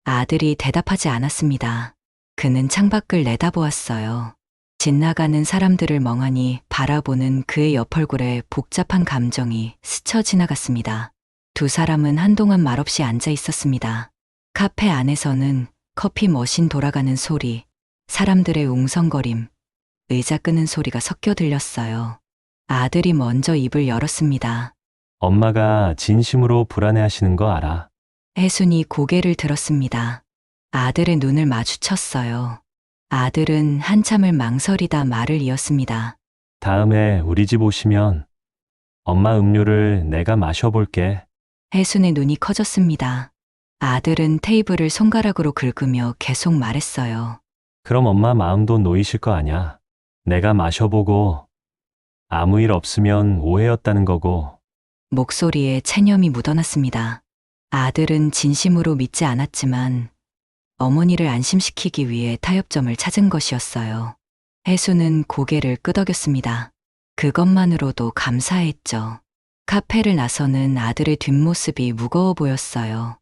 아들이 대답하지 않았습니다. 그는 창밖을 내다보았어요. 지나가는 사람들을 멍하니 바라보는 그의 옆 얼굴에 복잡한 감정이 스쳐 지나갔습니다. 두 사람은 한동안 말없이 앉아 있었습니다. 카페 안에서는 커피 머신 돌아가는 소리, 사람들의 웅성거림, 의자 끄는 소리가 섞여 들렸어요. 아들이 먼저 입을 열었습니다. 엄마가 진심으로 불안해하시는 거 알아. 혜순이 고개를 들었습니다. 아들의 눈을 마주쳤어요. 아들은 한참을 망설이다 말을 이었습니다. 다음에 우리 집 오시면 엄마 음료를 내가 마셔볼게. 혜순의 눈이 커졌습니다. 아들은 테이블을 손가락으로 긁으며 계속 말했어요. 그럼 엄마 마음도 놓이실 거 아냐. 내가 마셔보고 아무 일 없으면 오해였다는 거고. 목소리에 체념이 묻어났습니다. 아들은 진심으로 믿지 않았지만 어머니를 안심시키기 위해 타협점을 찾은 것이었어요. 혜수는 고개를 끄덕였습니다. 그것만으로도 감사했죠. 카페를 나서는 아들의 뒷모습이 무거워 보였어요.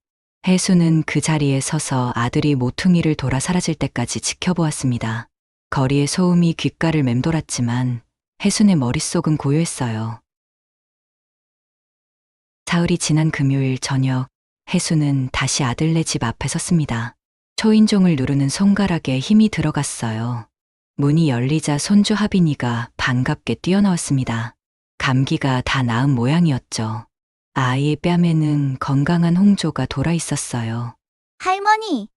혜수는 그 자리에 서서 아들이 모퉁이를 돌아 사라질 때까지 지켜보았습니다. 거리의 소음이 귓가를 맴돌았지만 혜순의 머릿속은 고요했어요. 사흘이 지난 금요일 저녁, 혜수는 다시 아들네 집 앞에 섰습니다. 초인종을 누르는 손가락에 힘이 들어갔어요. 문이 열리자 손주 하빈이가 반갑게 뛰어나왔습니다. 감기가 다 나은 모양이었죠. 아이의 뺨에는 건강한 홍조가 돌아 있었어요. 할머니,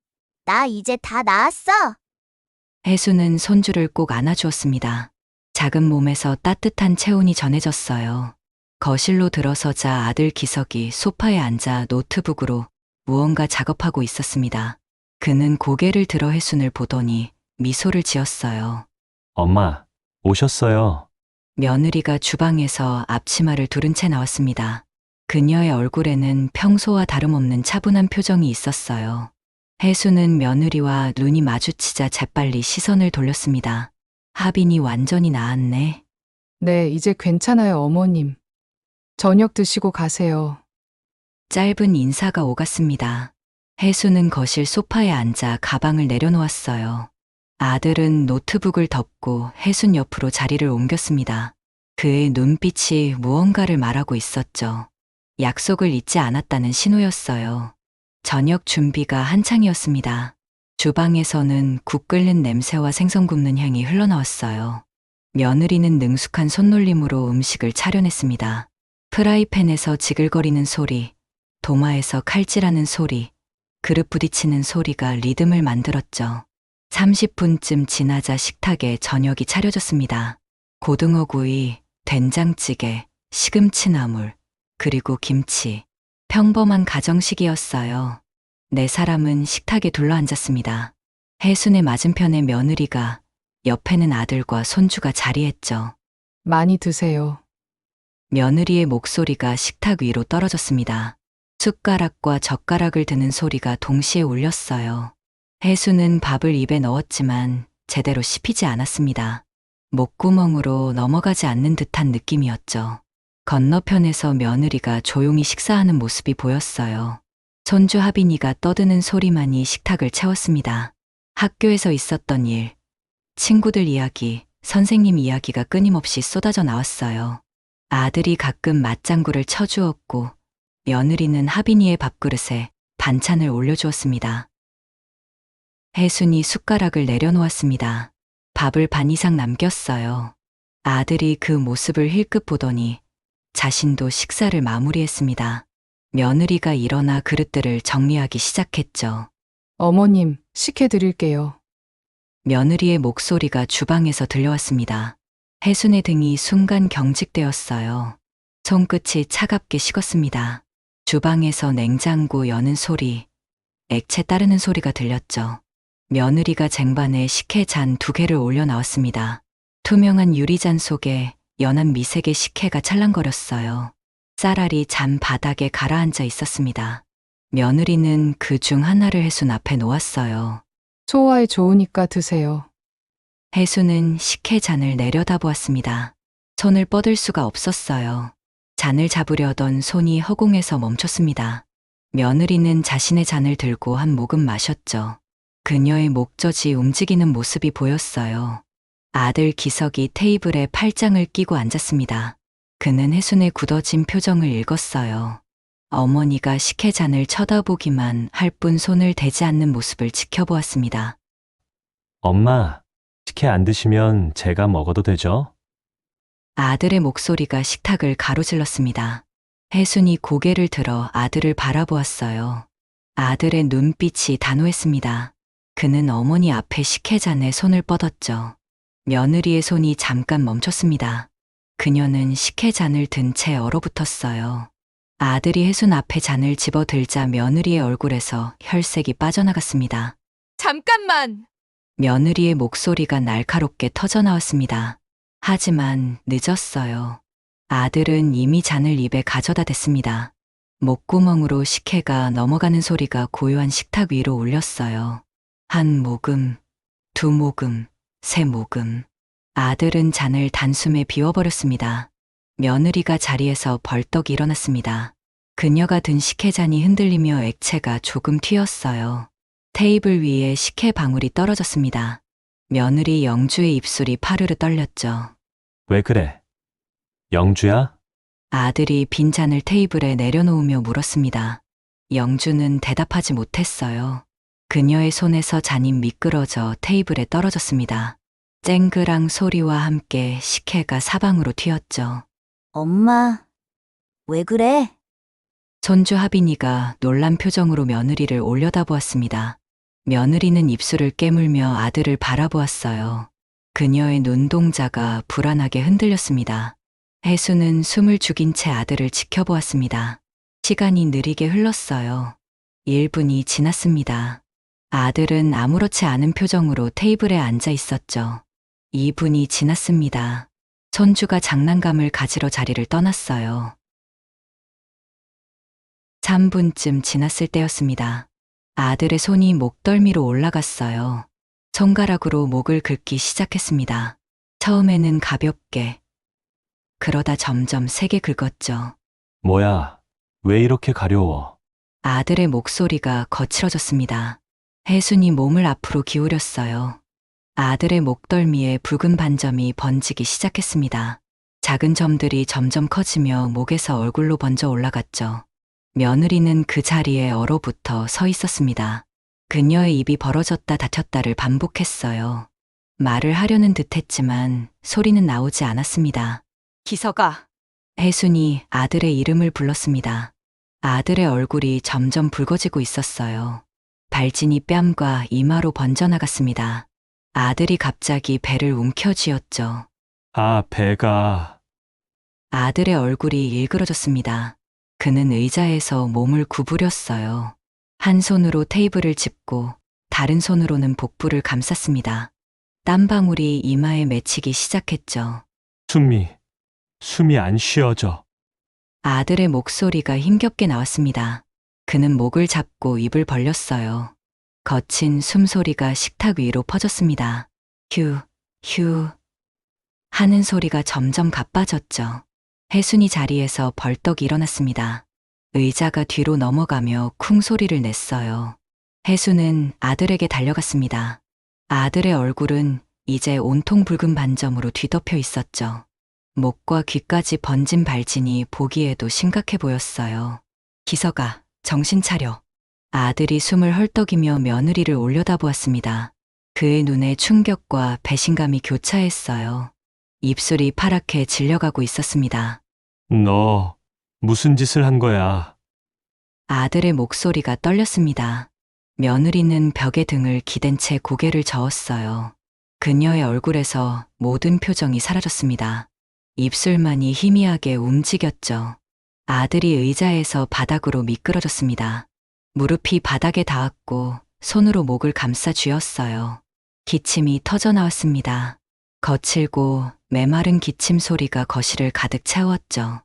나 이제 다 나았어. 혜수는 손주를 꼭 안아주었습니다. 작은 몸에서 따뜻한 체온이 전해졌어요. 거실로 들어서자 아들 기석이 소파에 앉아 노트북으로 무언가 작업하고 있었습니다. 그는 고개를 들어 혜순을 보더니 미소를 지었어요. 엄마, 오셨어요. 며느리가 주방에서 앞치마를 두른 채 나왔습니다. 그녀의 얼굴에는 평소와 다름없는 차분한 표정이 있었어요. 혜수는 며느리와 눈이 마주치자 재빨리 시선을 돌렸습니다. 하빈이 완전히 나았네. 네, 이제 괜찮아요, 어머님. 저녁 드시고 가세요. 짧은 인사가 오갔습니다. 혜수는 거실 소파에 앉아 가방을 내려놓았어요. 아들은 노트북을 덮고 혜순 옆으로 자리를 옮겼습니다. 그의 눈빛이 무언가를 말하고 있었죠. 약속을 잊지 않았다는 신호였어요. 저녁 준비가 한창이었습니다. 주방에서는 국 끓는 냄새와 생선 굽는 향이 흘러나왔어요. 며느리는 능숙한 손놀림으로 음식을 차려냈습니다. 프라이팬에서 지글거리는 소리, 도마에서 칼질하는 소리, 그릇 부딪히는 소리가 리듬을 만들었죠. 30분쯤 지나자 식탁에 저녁이 차려졌습니다. 고등어구이, 된장찌개, 시금치나물, 그리고 김치. 평범한 가정식이었어요. 네 사람은 식탁에 둘러앉았습니다. 혜순의 맞은편에 며느리가, 옆에는 아들과 손주가 자리했죠. 많이 드세요. 며느리의 목소리가 식탁 위로 떨어졌습니다. 숟가락과 젓가락을 드는 소리가 동시에 울렸어요. 혜수는 밥을 입에 넣었지만 제대로 씹히지 않았습니다. 목구멍으로 넘어가지 않는 듯한 느낌이었죠. 건너편에서 며느리가 조용히 식사하는 모습이 보였어요. 손주 하빈이가 떠드는 소리만이 식탁을 채웠습니다. 학교에서 있었던 일, 친구들 이야기, 선생님 이야기가 끊임없이 쏟아져 나왔어요. 아들이 가끔 맞장구를 쳐주었고 며느리는 하빈이의 밥그릇에 반찬을 올려주었습니다. 혜순이 숟가락을 내려놓았습니다. 밥을 반 이상 남겼어요. 아들이 그 모습을 힐끗 보더니 자신도 식사를 마무리했습니다. 며느리가 일어나 그릇들을 정리하기 시작했죠. 어머님, 식혜드릴게요. 며느리의 목소리가 주방에서 들려왔습니다. 혜순의 등이 순간 경직되었어요. 손끝이 차갑게 식었습니다. 주방에서 냉장고 여는 소리, 액체 따르는 소리가 들렸죠. 며느리가 쟁반에 식혜잔 2개를 올려 나왔습니다. 투명한 유리잔 속에 연한 미색의 식혜가 찰랑거렸어요. 쌀알이 잔 바닥에 가라앉아 있었습니다. 며느리는 그 중 하나를 혜순 앞에 놓았어요. 소화에 좋으니까 드세요. 혜순은 식혜잔을 내려다보았습니다. 손을 뻗을 수가 없었어요. 잔을 잡으려던 손이 허공에서 멈췄습니다. 며느리는 자신의 잔을 들고 한 모금 마셨죠. 그녀의 목젖이 움직이는 모습이 보였어요. 아들 기석이 테이블에 팔짱을 끼고 앉았습니다. 그는 혜순의 굳어진 표정을 읽었어요. 어머니가 식혜잔을 쳐다보기만 할 뿐 손을 대지 않는 모습을 지켜보았습니다. 엄마, 식혜 안 드시면 제가 먹어도 되죠? 아들의 목소리가 식탁을 가로질렀습니다. 혜순이 고개를 들어 아들을 바라보았어요. 아들의 눈빛이 단호했습니다. 그는 어머니 앞에 식혜잔에 손을 뻗었죠. 며느리의 손이 잠깐 멈췄습니다. 그녀는 식혜잔을 든 채 얼어붙었어요. 아들이 혜순 앞에 잔을 집어들자 며느리의 얼굴에서 혈색이 빠져나갔습니다. 잠깐만! 며느리의 목소리가 날카롭게 터져나왔습니다. 하지만 늦었어요. 아들은 이미 잔을 입에 가져다 댔습니다. 목구멍으로 식혜가 넘어가는 소리가 고요한 식탁 위로 울렸어요. 한 모금, 2모금, 3모금. 아들은 잔을 단숨에 비워버렸습니다. 며느리가 자리에서 벌떡 일어났습니다. 그녀가 든 식혜잔이 흔들리며 액체가 조금 튀었어요. 테이블 위에 식혜 방울이 떨어졌습니다. 며느리 영주의 입술이 파르르 떨렸죠. 왜 그래? 영주야? 아들이 빈 잔을 테이블에 내려놓으며 물었습니다. 영주는 대답하지 못했어요. 그녀의 손에서 잔이 미끄러져 테이블에 떨어졌습니다. 쨍그랑 소리와 함께 식혜가 사방으로 튀었죠. 엄마, 왜 그래? 손주 하빈이가 놀란 표정으로 며느리를 올려다보았습니다. 며느리는 입술을 깨물며 아들을 바라보았어요. 그녀의 눈동자가 불안하게 흔들렸습니다. 혜수는 숨을 죽인 채 아들을 지켜보았습니다. 시간이 느리게 흘렀어요. 1분이 지났습니다. 아들은 아무렇지 않은 표정으로 테이블에 앉아 있었죠. 2분이 지났습니다. 손주가 장난감을 가지러 자리를 떠났어요. 3분쯤 지났을 때였습니다. 아들의 손이 목덜미로 올라갔어요. 손가락으로 목을 긁기 시작했습니다. 처음에는 가볍게, 그러다 점점 세게 긁었죠. 뭐야, 왜 이렇게 가려워? 아들의 목소리가 거칠어졌습니다. 혜순이 몸을 앞으로 기울였어요. 아들의 목덜미에 붉은 반점이 번지기 시작했습니다. 작은 점들이 점점 커지며 목에서 얼굴로 번져 올라갔죠. 며느리는 그 자리에 얼어붙어 서 있었습니다. 그녀의 입이 벌어졌다 닫혔다를 반복했어요. 말을 하려는 듯 했지만 소리는 나오지 않았습니다. 기서가, 혜순이 아들의 이름을 불렀습니다. 아들의 얼굴이 점점 붉어지고 있었어요. 발진이 뺨과 이마로 번져나갔습니다. 아들이 갑자기 배를 움켜쥐었죠. 아, 배가... 아들의 얼굴이 일그러졌습니다. 그는 의자에서 몸을 구부렸어요. 한 손으로 테이블을 짚고 다른 손으로는 복부를 감쌌습니다. 땀방울이 이마에 맺히기 시작했죠. 숨이 안 쉬어져. 아들의 목소리가 힘겹게 나왔습니다. 그는 목을 잡고 입을 벌렸어요. 거친 숨소리가 식탁 위로 퍼졌습니다. 휴, 휴. 하는 소리가 점점 가빠졌죠. 혜순이 자리에서 벌떡 일어났습니다. 의자가 뒤로 넘어가며 쿵 소리를 냈어요. 혜순은 아들에게 달려갔습니다. 아들의 얼굴은 이제 온통 붉은 반점으로 뒤덮여 있었죠. 목과 귀까지 번진 발진이 보기에도 심각해 보였어요. 기서가, 정신 차려. 아들이 숨을 헐떡이며 며느리를 올려다보았습니다. 그의 눈에 충격과 배신감이 교차했어요. 입술이 파랗게 질려가고 있었습니다. 너 무슨 짓을 한 거야? 아들의 목소리가 떨렸습니다. 며느리는 벽에 등을 기댄 채 고개를 저었어요. 그녀의 얼굴에서 모든 표정이 사라졌습니다. 입술만이 희미하게 움직였죠. 아들이 의자에서 바닥으로 미끄러졌습니다. 무릎이 바닥에 닿았고 손으로 목을 감싸 쥐었어요. 기침이 터져 나왔습니다. 거칠고 메마른 기침 소리가 거실을 가득 채웠죠.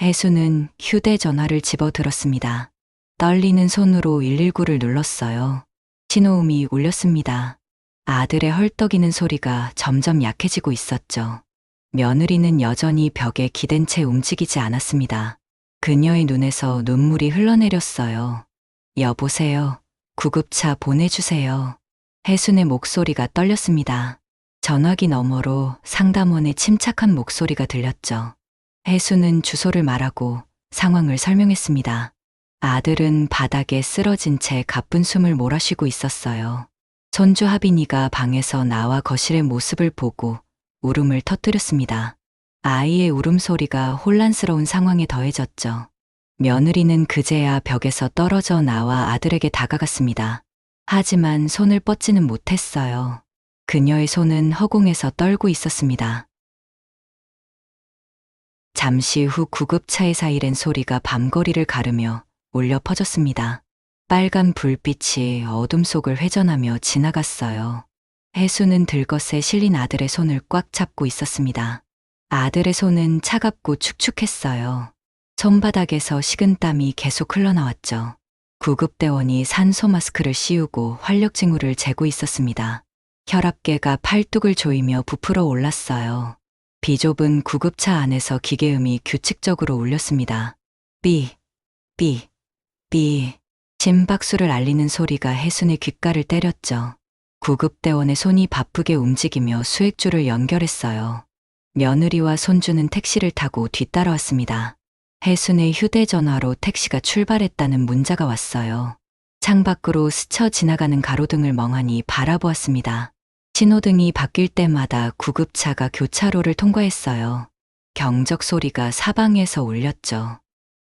혜수는 휴대전화를 집어들었습니다. 떨리는 손으로 119를 눌렀어요. 신호음이 울렸습니다. 아들의 헐떡이는 소리가 점점 약해지고 있었죠. 며느리는 여전히 벽에 기댄 채 움직이지 않았습니다. 그녀의 눈에서 눈물이 흘러내렸어요. 여보세요. 구급차 보내주세요. 혜순의 목소리가 떨렸습니다. 전화기 너머로 상담원의 침착한 목소리가 들렸죠. 혜순은 주소를 말하고 상황을 설명했습니다. 아들은 바닥에 쓰러진 채 가쁜 숨을 몰아쉬고 있었어요. 손주 하빈이가 방에서 나와 거실의 모습을 보고 울음을 터뜨렸습니다. 아이의 울음소리가 혼란스러운 상황에 더해졌죠. 며느리는 그제야 벽에서 떨어져 나와 아들에게 다가갔습니다. 하지만 손을 뻗지는 못했어요. 그녀의 손은 허공에서 떨고 있었습니다. 잠시 후 구급차에서 이랜 소리가 밤거리를 가르며 울려 퍼졌습니다. 빨간 불빛이 어둠 속을 회전하며 지나갔어요. 혜수는 들것에 실린 아들의 손을 꽉 잡고 있었습니다. 아들의 손은 차갑고 축축했어요. 손바닥에서 식은땀이 계속 흘러나왔죠. 구급대원이 산소 마스크를 씌우고 활력증후를 재고 있었습니다. 혈압계가 팔뚝을 조이며 부풀어 올랐어요. 비좁은 구급차 안에서 기계음이 규칙적으로 울렸습니다. 삐, 삐, 삐. 심박수를 알리는 소리가 혜순의 귓가를 때렸죠. 구급대원의 손이 바쁘게 움직이며 수액줄을 연결했어요. 며느리와 손주는 택시를 타고 뒤따라왔습니다. 혜순의 휴대전화로 택시가 출발했다는 문자가 왔어요. 창밖으로 스쳐 지나가는 가로등을 멍하니 바라보았습니다. 신호등이 바뀔 때마다 구급차가 교차로를 통과했어요. 경적 소리가 사방에서 울렸죠.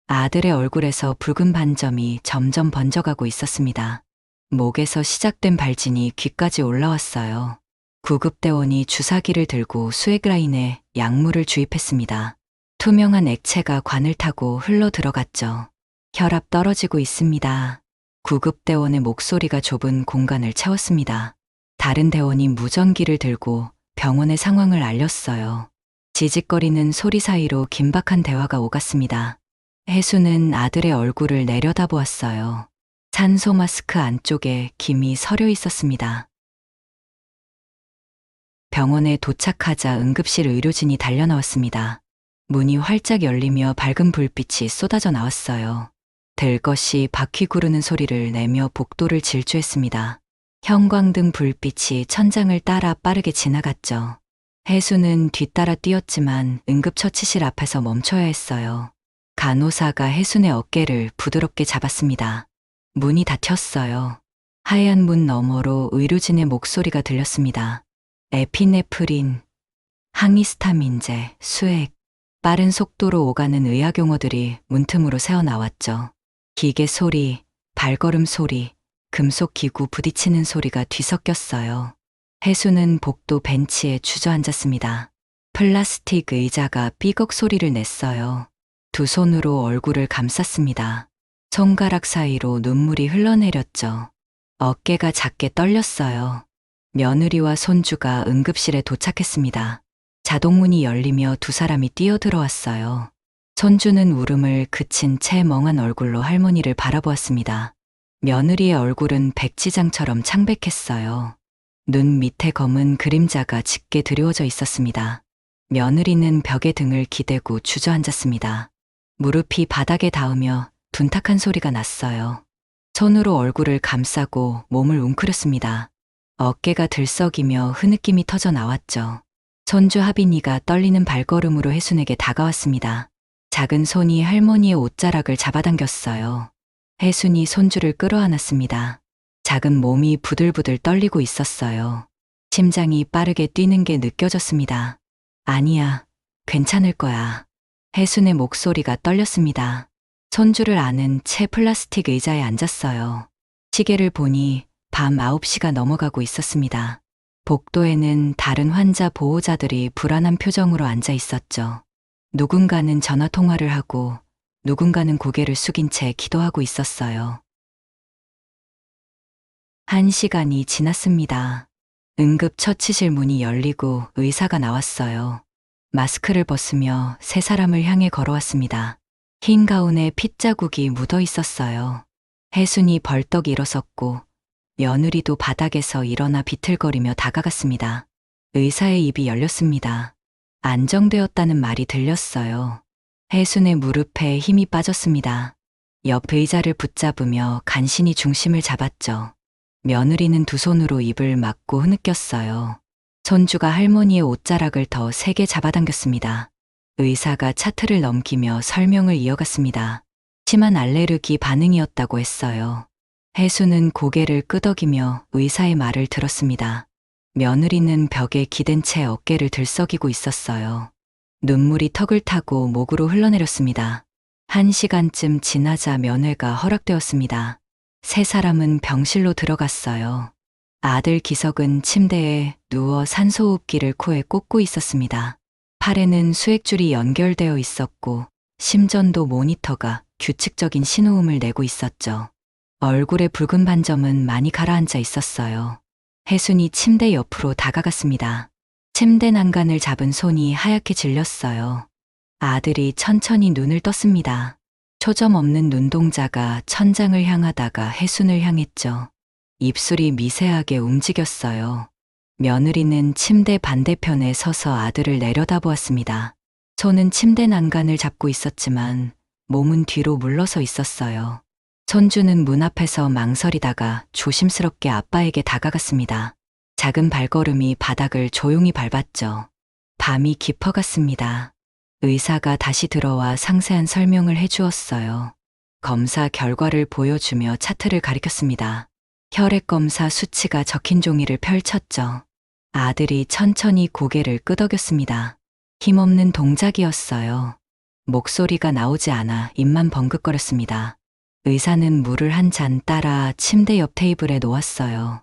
아들의 얼굴에서 붉은 반점이 점점 번져가고 있었습니다. 목에서 시작된 발진이 귀까지 올라왔어요. 구급대원이 주사기를 들고 수액라인에 약물을 주입했습니다. 투명한 액체가 관을 타고 흘러 들어갔죠. 혈압 떨어지고 있습니다. 구급대원의 목소리가 좁은 공간을 채웠습니다. 다른 대원이 무전기를 들고 병원의 상황을 알렸어요. 지직거리는 소리 사이로 긴박한 대화가 오갔습니다. 혜수는 아들의 얼굴을 내려다보았어요. 산소 마스크 안쪽에 김이 서려 있었습니다. 병원에 도착하자 응급실 의료진이 달려나왔습니다. 문이 활짝 열리며 밝은 불빛이 쏟아져 나왔어요. 들것이 바퀴 구르는 소리를 내며 복도를 질주했습니다. 형광등 불빛이 천장을 따라 빠르게 지나갔죠. 혜수는 뒤따라 뛰었지만 응급처치실 앞에서 멈춰야 했어요. 간호사가 혜순의 어깨를 부드럽게 잡았습니다. 문이 닫혔어요. 하얀 문 너머로 의료진의 목소리가 들렸습니다. 에피네프린, 항히스타민제, 수액. 빠른 속도로 오가는 의학 용어들이 문틈으로 새어나왔죠. 기계 소리, 발걸음 소리, 금속 기구 부딪히는 소리가 뒤섞였어요. 혜수는 복도 벤치에 주저앉았습니다. 플라스틱 의자가 삐걱 소리를 냈어요. 두 손으로 얼굴을 감쌌습니다. 손가락 사이로 눈물이 흘러내렸죠. 어깨가 작게 떨렸어요. 며느리와 손주가 응급실에 도착했습니다. 자동문이 열리며 두 사람이 뛰어들어왔어요. 손주는 울음을 그친 채 멍한 얼굴로 할머니를 바라보았습니다. 며느리의 얼굴은 백지장처럼 창백했어요. 눈 밑에 검은 그림자가 짙게 드리워져 있었습니다. 며느리는 벽에 등을 기대고 주저앉았습니다. 무릎이 바닥에 닿으며 둔탁한 소리가 났어요. 손으로 얼굴을 감싸고 몸을 웅크렸습니다. 어깨가 들썩이며 흐느낌이 터져 나왔죠. 손주 하빈이가 떨리는 발걸음으로 혜순에게 다가왔습니다. 작은 손이 할머니의 옷자락을 잡아당겼어요. 혜순이 손주를 끌어안았습니다. 작은 몸이 부들부들 떨리고 있었어요. 심장이 빠르게 뛰는 게 느껴졌습니다. 아니야, 괜찮을 거야. 혜순의 목소리가 떨렸습니다. 손주를 안은 채 플라스틱 의자에 앉았어요. 시계를 보니 밤 9시가 넘어가고 있었습니다. 복도에는 다른 환자 보호자들이 불안한 표정으로 앉아 있었죠. 누군가는 전화 통화를 하고 누군가는 고개를 숙인 채 기도하고 있었어요. 1시간이 지났습니다. 응급처치실 문이 열리고 의사가 나왔어요. 마스크를 벗으며 세 사람을 향해 걸어왔습니다. 흰 가운에 핏자국이 묻어 있었어요. 혜순이 벌떡 일어섰고 며느리도 바닥에서 일어나 비틀거리며 다가갔습니다. 의사의 입이 열렸습니다. 안정되었다는 말이 들렸어요. 혜순의 무릎에 힘이 빠졌습니다. 옆 의자를 붙잡으며 간신히 중심을 잡았죠. 며느리는 두 손으로 입을 막고 흐느꼈어요. 손주가 할머니의 옷자락을 더 세게 잡아당겼습니다. 의사가 차트를 넘기며 설명을 이어갔습니다. 심한 알레르기 반응이었다고 했어요. 혜수는 고개를 끄덕이며 의사의 말을 들었습니다. 며느리는 벽에 기댄 채 어깨를 들썩이고 있었어요. 눈물이 턱을 타고 목으로 흘러내렸습니다. 1시간쯤 지나자 면회가 허락되었습니다. 세 사람은 병실로 들어갔어요. 아들 기석은 침대에 누워 산소호흡기를 코에 꽂고 있었습니다. 팔에는 수액줄이 연결되어 있었고 심전도 모니터가 규칙적인 신호음을 내고 있었죠. 얼굴에 붉은 반점은 많이 가라앉아 있었어요. 혜순이 침대 옆으로 다가갔습니다. 침대 난간을 잡은 손이 하얗게 질렸어요. 아들이 천천히 눈을 떴습니다. 초점 없는 눈동자가 천장을 향하다가 혜순을 향했죠. 입술이 미세하게 움직였어요. 며느리는 침대 반대편에 서서 아들을 내려다보았습니다. 손은 침대 난간을 잡고 있었지만 몸은 뒤로 물러서 있었어요. 손주는 문 앞에서 망설이다가 조심스럽게 아빠에게 다가갔습니다. 작은 발걸음이 바닥을 조용히 밟았죠. 밤이 깊어갔습니다. 의사가 다시 들어와 상세한 설명을 해주었어요. 검사 결과를 보여주며 차트를 가리켰습니다. 혈액 검사 수치가 적힌 종이를 펼쳤죠. 아들이 천천히 고개를 끄덕였습니다. 힘없는 동작이었어요. 목소리가 나오지 않아 입만 벙긋거렸습니다. 의사는 물을 한 잔 따라 침대 옆 테이블에 놓았어요.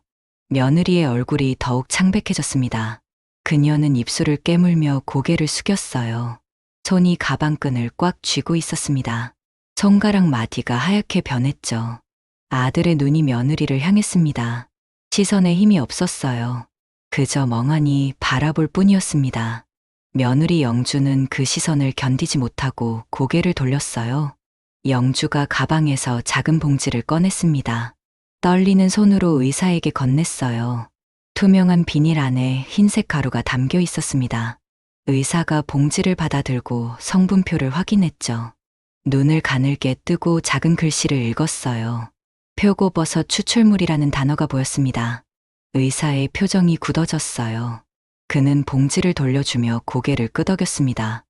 며느리의 얼굴이 더욱 창백해졌습니다. 그녀는 입술을 깨물며 고개를 숙였어요. 손이 가방끈을 꽉 쥐고 있었습니다. 손가락 마디가 하얗게 변했죠. 아들의 눈이 며느리를 향했습니다. 시선에 힘이 없었어요. 그저 멍하니 바라볼 뿐이었습니다. 며느리 영주는 그 시선을 견디지 못하고 고개를 돌렸어요. 영주가 가방에서 작은 봉지를 꺼냈습니다. 떨리는 손으로 의사에게 건넸어요. 투명한 비닐 안에 흰색 가루가 담겨 있었습니다. 의사가 봉지를 받아들고 성분표를 확인했죠. 눈을 가늘게 뜨고 작은 글씨를 읽었어요. 표고버섯 추출물이라는 단어가 보였습니다. 의사의 표정이 굳어졌어요. 그는 봉지를 돌려주며 고개를 끄덕였습니다.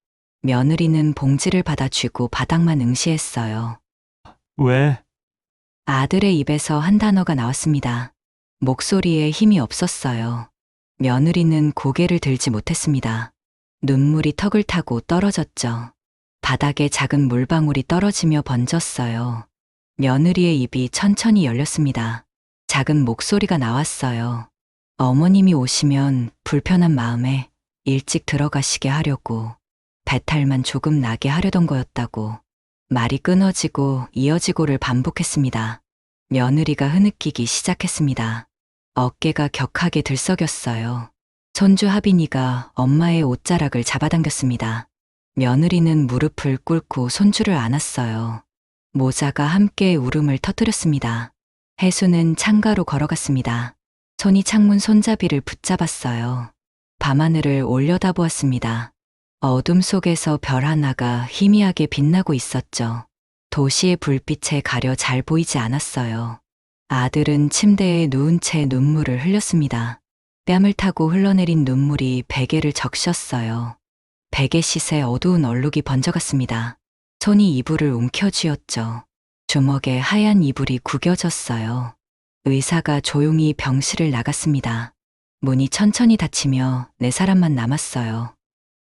며느리는 봉지를 받아 쥐고 바닥만 응시했어요. 왜? 아들의 입에서 한 단어가 나왔습니다. 목소리에 힘이 없었어요. 며느리는 고개를 들지 못했습니다. 눈물이 턱을 타고 떨어졌죠. 바닥에 작은 물방울이 떨어지며 번졌어요. 며느리의 입이 천천히 열렸습니다. 작은 목소리가 나왔어요. 어머님이 오시면 불편한 마음에 일찍 들어가시게 하려고, 배탈만 조금 나게 하려던 거였다고. 말이 끊어지고 이어지고를 반복했습니다. 며느리가 흐느끼기 시작했습니다. 어깨가 격하게 들썩였어요. 손주 하빈이가 엄마의 옷자락을 잡아당겼습니다. 며느리는 무릎을 꿇고 손주를 안았어요. 모자가 함께 울음을 터뜨렸습니다. 혜수는 창가로 걸어갔습니다. 손이 창문 손잡이를 붙잡았어요. 밤하늘을 올려다보았습니다. 어둠 속에서 별 하나가 희미하게 빛나고 있었죠. 도시의 불빛에 가려 잘 보이지 않았어요. 아들은 침대에 누운 채 눈물을 흘렸습니다. 뺨을 타고 흘러내린 눈물이 베개를 적셨어요. 베개 시세 어두운 얼룩이 번져갔습니다. 손이 이불을 움켜쥐었죠. 주먹에 하얀 이불이 구겨졌어요. 의사가 조용히 병실을 나갔습니다. 문이 천천히 닫히며 네 사람만 남았어요.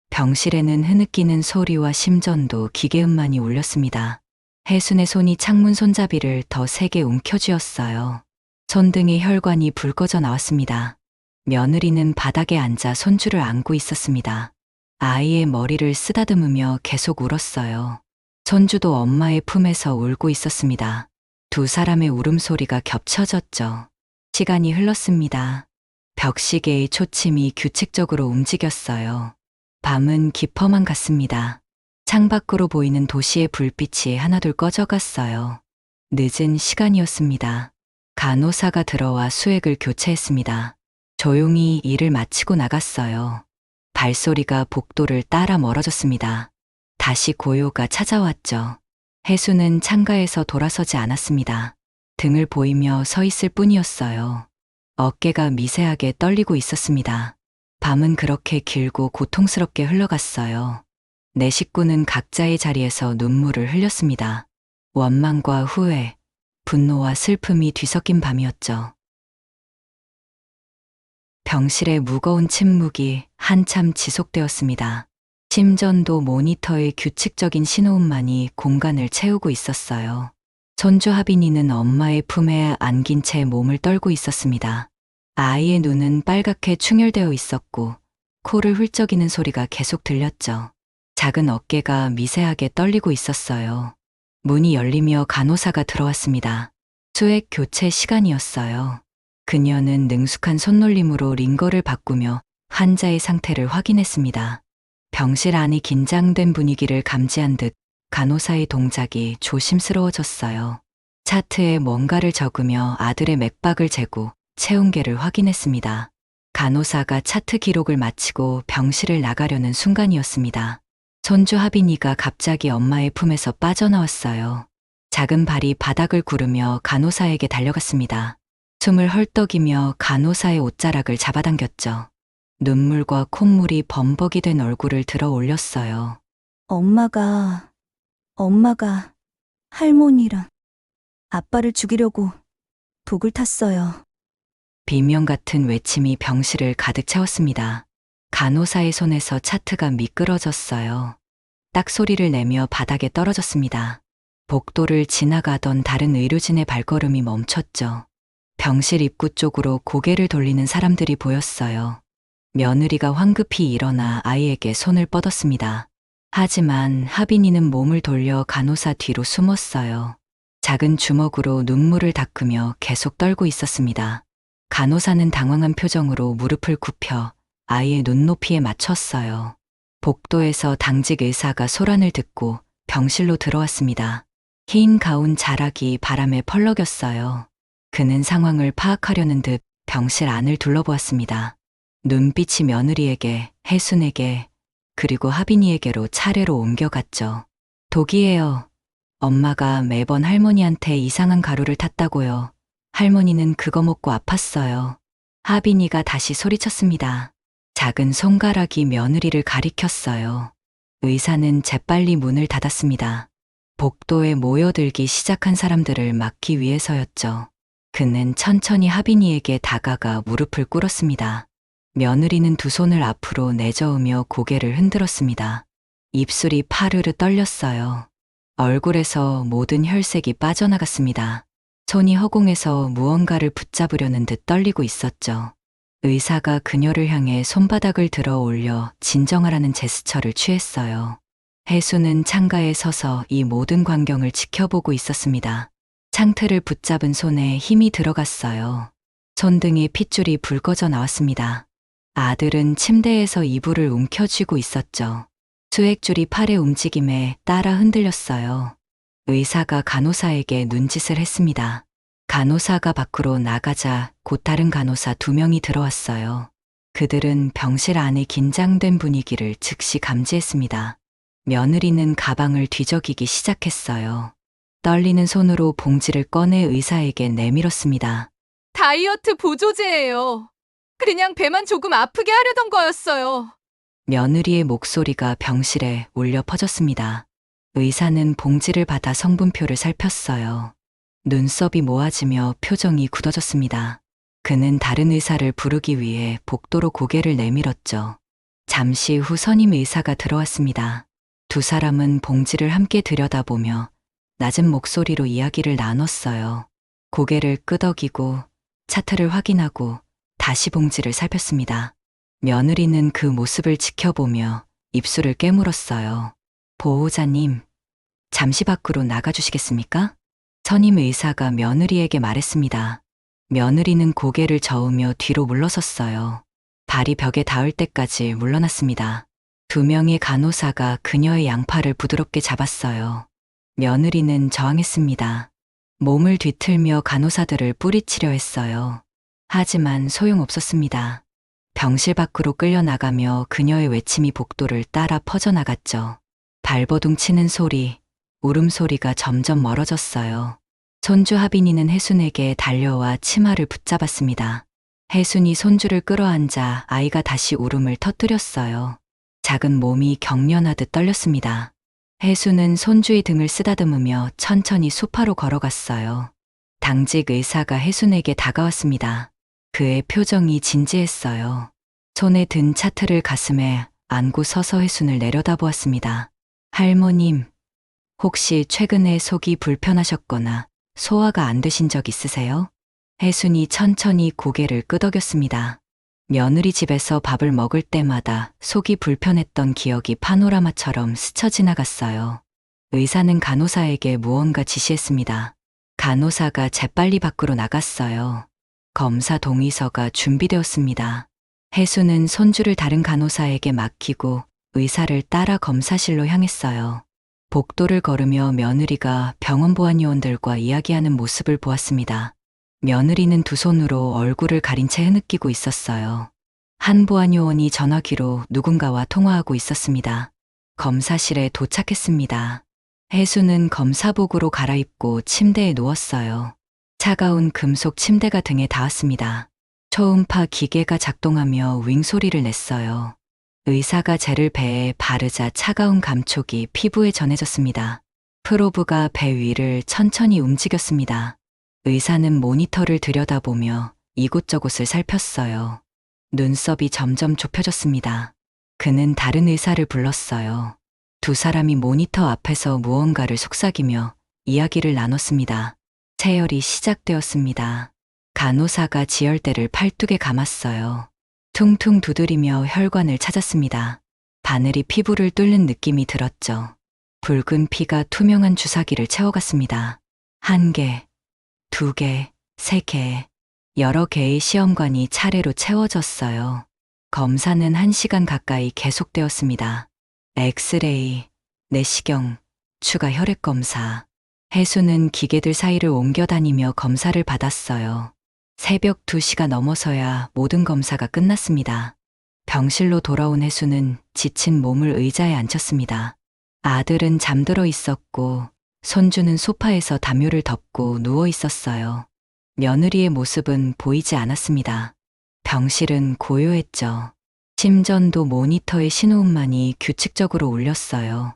병실에는 흐느끼는 소리와 심전도 기계음만이 울렸습니다. 혜순의 손이 창문 손잡이를 더 세게 움켜쥐었어요. 손등의 혈관이 붉어져 나왔습니다. 며느리는 바닥에 앉아 손주를 안고 있었습니다. 아이의 머리를 쓰다듬으며 계속 울었어요. 손주도 엄마의 품에서 울고 있었습니다. 두 사람의 울음소리가 겹쳐졌죠. 시간이 흘렀습니다. 벽시계의 초침이 규칙적으로 움직였어요. 밤은 깊어만 갔습니다. 창밖으로 보이는 도시의 불빛이 하나둘 꺼져갔어요. 늦은 시간이었습니다. 간호사가 들어와 수액을 교체했습니다. 조용히 일을 마치고 나갔어요. 발소리가 복도를 따라 멀어졌습니다. 다시 고요가 찾아왔죠. 혜수는 창가에서 돌아서지 않았습니다. 등을 보이며 서 있을 뿐이었어요. 어깨가 미세하게 떨리고 있었습니다. 밤은 그렇게 길고 고통스럽게 흘러갔어요. 네 식구는 각자의 자리에서 눈물을 흘렸습니다. 원망과 후회, 분노와 슬픔이 뒤섞인 밤이었죠. 병실의 무거운 침묵이 한참 지속되었습니다. 심전도 모니터의 규칙적인 신호음만이 공간을 채우고 있었어요. 손주 하빈이는 엄마의 품에 안긴 채 몸을 떨고 있었습니다. 아이의 눈은 빨갛게 충혈되어 있었고 코를 훌쩍이는 소리가 계속 들렸죠. 작은 어깨가 미세하게 떨리고 있었어요. 문이 열리며 간호사가 들어왔습니다. 수액 교체 시간이었어요. 그녀는 능숙한 손놀림으로 링거를 바꾸며 환자의 상태를 확인했습니다. 병실 안이 긴장된 분위기를 감지한 듯 간호사의 동작이 조심스러워졌어요. 차트에 뭔가를 적으며 아들의 맥박을 재고 체온계를 확인했습니다. 간호사가 차트 기록을 마치고 병실을 나가려는 순간이었습니다. 손주 하빈이가 갑자기 엄마의 품에서 빠져나왔어요. 작은 발이 바닥을 구르며 간호사에게 달려갔습니다. 숨을 헐떡이며 간호사의 옷자락을 잡아당겼죠. 눈물과 콧물이 범벅이 된 얼굴을 들어 올렸어요. 엄마가 할머니랑 아빠를 죽이려고 독을 탔어요. 비명 같은 외침이 병실을 가득 채웠습니다. 간호사의 손에서 차트가 미끄러졌어요. 딱 소리를 내며 바닥에 떨어졌습니다. 복도를 지나가던 다른 의료진의 발걸음이 멈췄죠. 병실 입구 쪽으로 고개를 돌리는 사람들이 보였어요. 며느리가 황급히 일어나 아이에게 손을 뻗었습니다. 하지만 하빈이는 몸을 돌려 간호사 뒤로 숨었어요. 작은 주먹으로 눈물을 닦으며 계속 떨고 있었습니다. 간호사는 당황한 표정으로 무릎을 굽혀 아이의 눈높이에 맞췄어요. 복도에서 당직 의사가 소란을 듣고 병실로 들어왔습니다. 흰 가운 자락이 바람에 펄럭였어요. 그는 상황을 파악하려는 듯 병실 안을 둘러보았습니다. 눈빛이 며느리에게, 혜순에게, 그리고 하빈이에게로 차례로 옮겨갔죠. 독이에요. 엄마가 매번 할머니한테 이상한 가루를 탔다고요. 할머니는 그거 먹고 아팠어요. 하빈이가 다시 소리쳤습니다. 작은 손가락이 며느리를 가리켰어요. 의사는 재빨리 문을 닫았습니다. 복도에 모여들기 시작한 사람들을 막기 위해서였죠. 그는 천천히 하빈이에게 다가가 무릎을 꿇었습니다. 며느리는 두 손을 앞으로 내저으며 고개를 흔들었습니다. 입술이 파르르 떨렸어요. 얼굴에서 모든 혈색이 빠져나갔습니다. 손이 허공에서 무언가를 붙잡으려는 듯 떨리고 있었죠. 의사가 그녀를 향해 손바닥을 들어 올려 진정하라는 제스처를 취했어요. 혜수는 창가에 서서 이 모든 광경을 지켜보고 있었습니다. 창틀을 붙잡은 손에 힘이 들어갔어요. 손등에 핏줄이 붉어져 나왔습니다. 아들은 침대에서 이불을 움켜쥐고 있었죠. 수액줄이 팔의 움직임에 따라 흔들렸어요. 의사가 간호사에게 눈짓을 했습니다. 간호사가 밖으로 나가자 곧 다른 간호사 2명이 들어왔어요. 그들은 병실 안의 긴장된 분위기를 즉시 감지했습니다. 며느리는 가방을 뒤적이기 시작했어요. 떨리는 손으로 봉지를 꺼내 의사에게 내밀었습니다. 다이어트 보조제예요. 그냥 배만 조금 아프게 하려던 거였어요. 며느리의 목소리가 병실에 울려 퍼졌습니다. 의사는 봉지를 받아 성분표를 살폈어요. 눈썹이 모아지며 표정이 굳어졌습니다. 그는 다른 의사를 부르기 위해 복도로 고개를 내밀었죠. 잠시 후 선임 의사가 들어왔습니다. 두 사람은 봉지를 함께 들여다보며 낮은 목소리로 이야기를 나눴어요. 고개를 끄덕이고 차트를 확인하고 다시 봉지를 살폈습니다. 며느리는 그 모습을 지켜보며 입술을 깨물었어요. 보호자님, 잠시 밖으로 나가주시겠습니까? 선임 의사가 며느리에게 말했습니다. 며느리는 고개를 저으며 뒤로 물러섰어요. 발이 벽에 닿을 때까지 물러났습니다. 두 명의 간호사가 그녀의 양팔을 부드럽게 잡았어요. 며느리는 저항했습니다. 몸을 뒤틀며 간호사들을 뿌리치려 했어요. 하지만 소용없었습니다. 병실 밖으로 끌려나가며 그녀의 외침이 복도를 따라 퍼져나갔죠. 발버둥 치는 소리, 울음소리가 점점 멀어졌어요. 손주 하빈이는 혜순에게 달려와 치마를 붙잡았습니다. 혜순이 손주를 끌어안자 아이가 다시 울음을 터뜨렸어요. 작은 몸이 경련하듯 떨렸습니다. 혜순은 손주의 등을 쓰다듬으며 천천히 소파로 걸어갔어요. 당직 의사가 혜순에게 다가왔습니다. 그의 표정이 진지했어요. 손에 든 차트를 가슴에 안고 서서 혜순을 내려다보았습니다. 할머님, 혹시 최근에 속이 불편하셨거나 소화가 안 되신 적 있으세요? 혜순이 천천히 고개를 끄덕였습니다. 며느리 집에서 밥을 먹을 때마다 속이 불편했던 기억이 파노라마처럼 스쳐 지나갔어요. 의사는 간호사에게 무언가 지시했습니다. 간호사가 재빨리 밖으로 나갔어요. 검사 동의서가 준비되었습니다. 혜수는 손주를 다른 간호사에게 맡기고 의사를 따라 검사실로 향했어요. 복도를 걸으며 며느리가 병원 보안요원들과 이야기하는 모습을 보았습니다. 며느리는 두 손으로 얼굴을 가린 채 흐느끼고 있었어요. 한 보안요원이 전화기로 누군가와 통화하고 있었습니다. 검사실에 도착했습니다. 혜수는 검사복으로 갈아입고 침대에 누웠어요. 차가운 금속 침대가 등에 닿았습니다. 초음파 기계가 작동하며 윙 소리를 냈어요. 의사가 젤을 배에 바르자 차가운 감촉이 피부에 전해졌습니다. 프로브가 배 위를 천천히 움직였습니다. 의사는 모니터를 들여다보며 이곳저곳을 살폈어요. 눈썹이 점점 좁혀졌습니다. 그는 다른 의사를 불렀어요. 두 사람이 모니터 앞에서 무언가를 속삭이며 이야기를 나눴습니다. 체열이 시작되었습니다. 간호사가 지혈대를 팔뚝에 감았어요. 퉁퉁 두드리며 혈관을 찾았습니다. 바늘이 피부를 뚫는 느낌이 들었죠. 붉은 피가 투명한 주사기를 채워갔습니다. 1개, 2개, 3개, 여러 개의 시험관이 차례로 채워졌어요. 검사는 1시간 가까이 계속되었습니다. 엑스레이, 내시경, 추가 혈액 검사. 혜수는 기계들 사이를 옮겨 다니며 검사를 받았어요. 새벽 2시가 넘어서야 모든 검사가 끝났습니다. 병실로 돌아온 혜수는 지친 몸을 의자에 앉혔습니다. 아들은 잠들어 있었고 손주는 소파에서 담요를 덮고 누워 있었어요. 며느리의 모습은 보이지 않았습니다. 병실은 고요했죠. 심전도 모니터의 신호음만이 규칙적으로 울렸어요.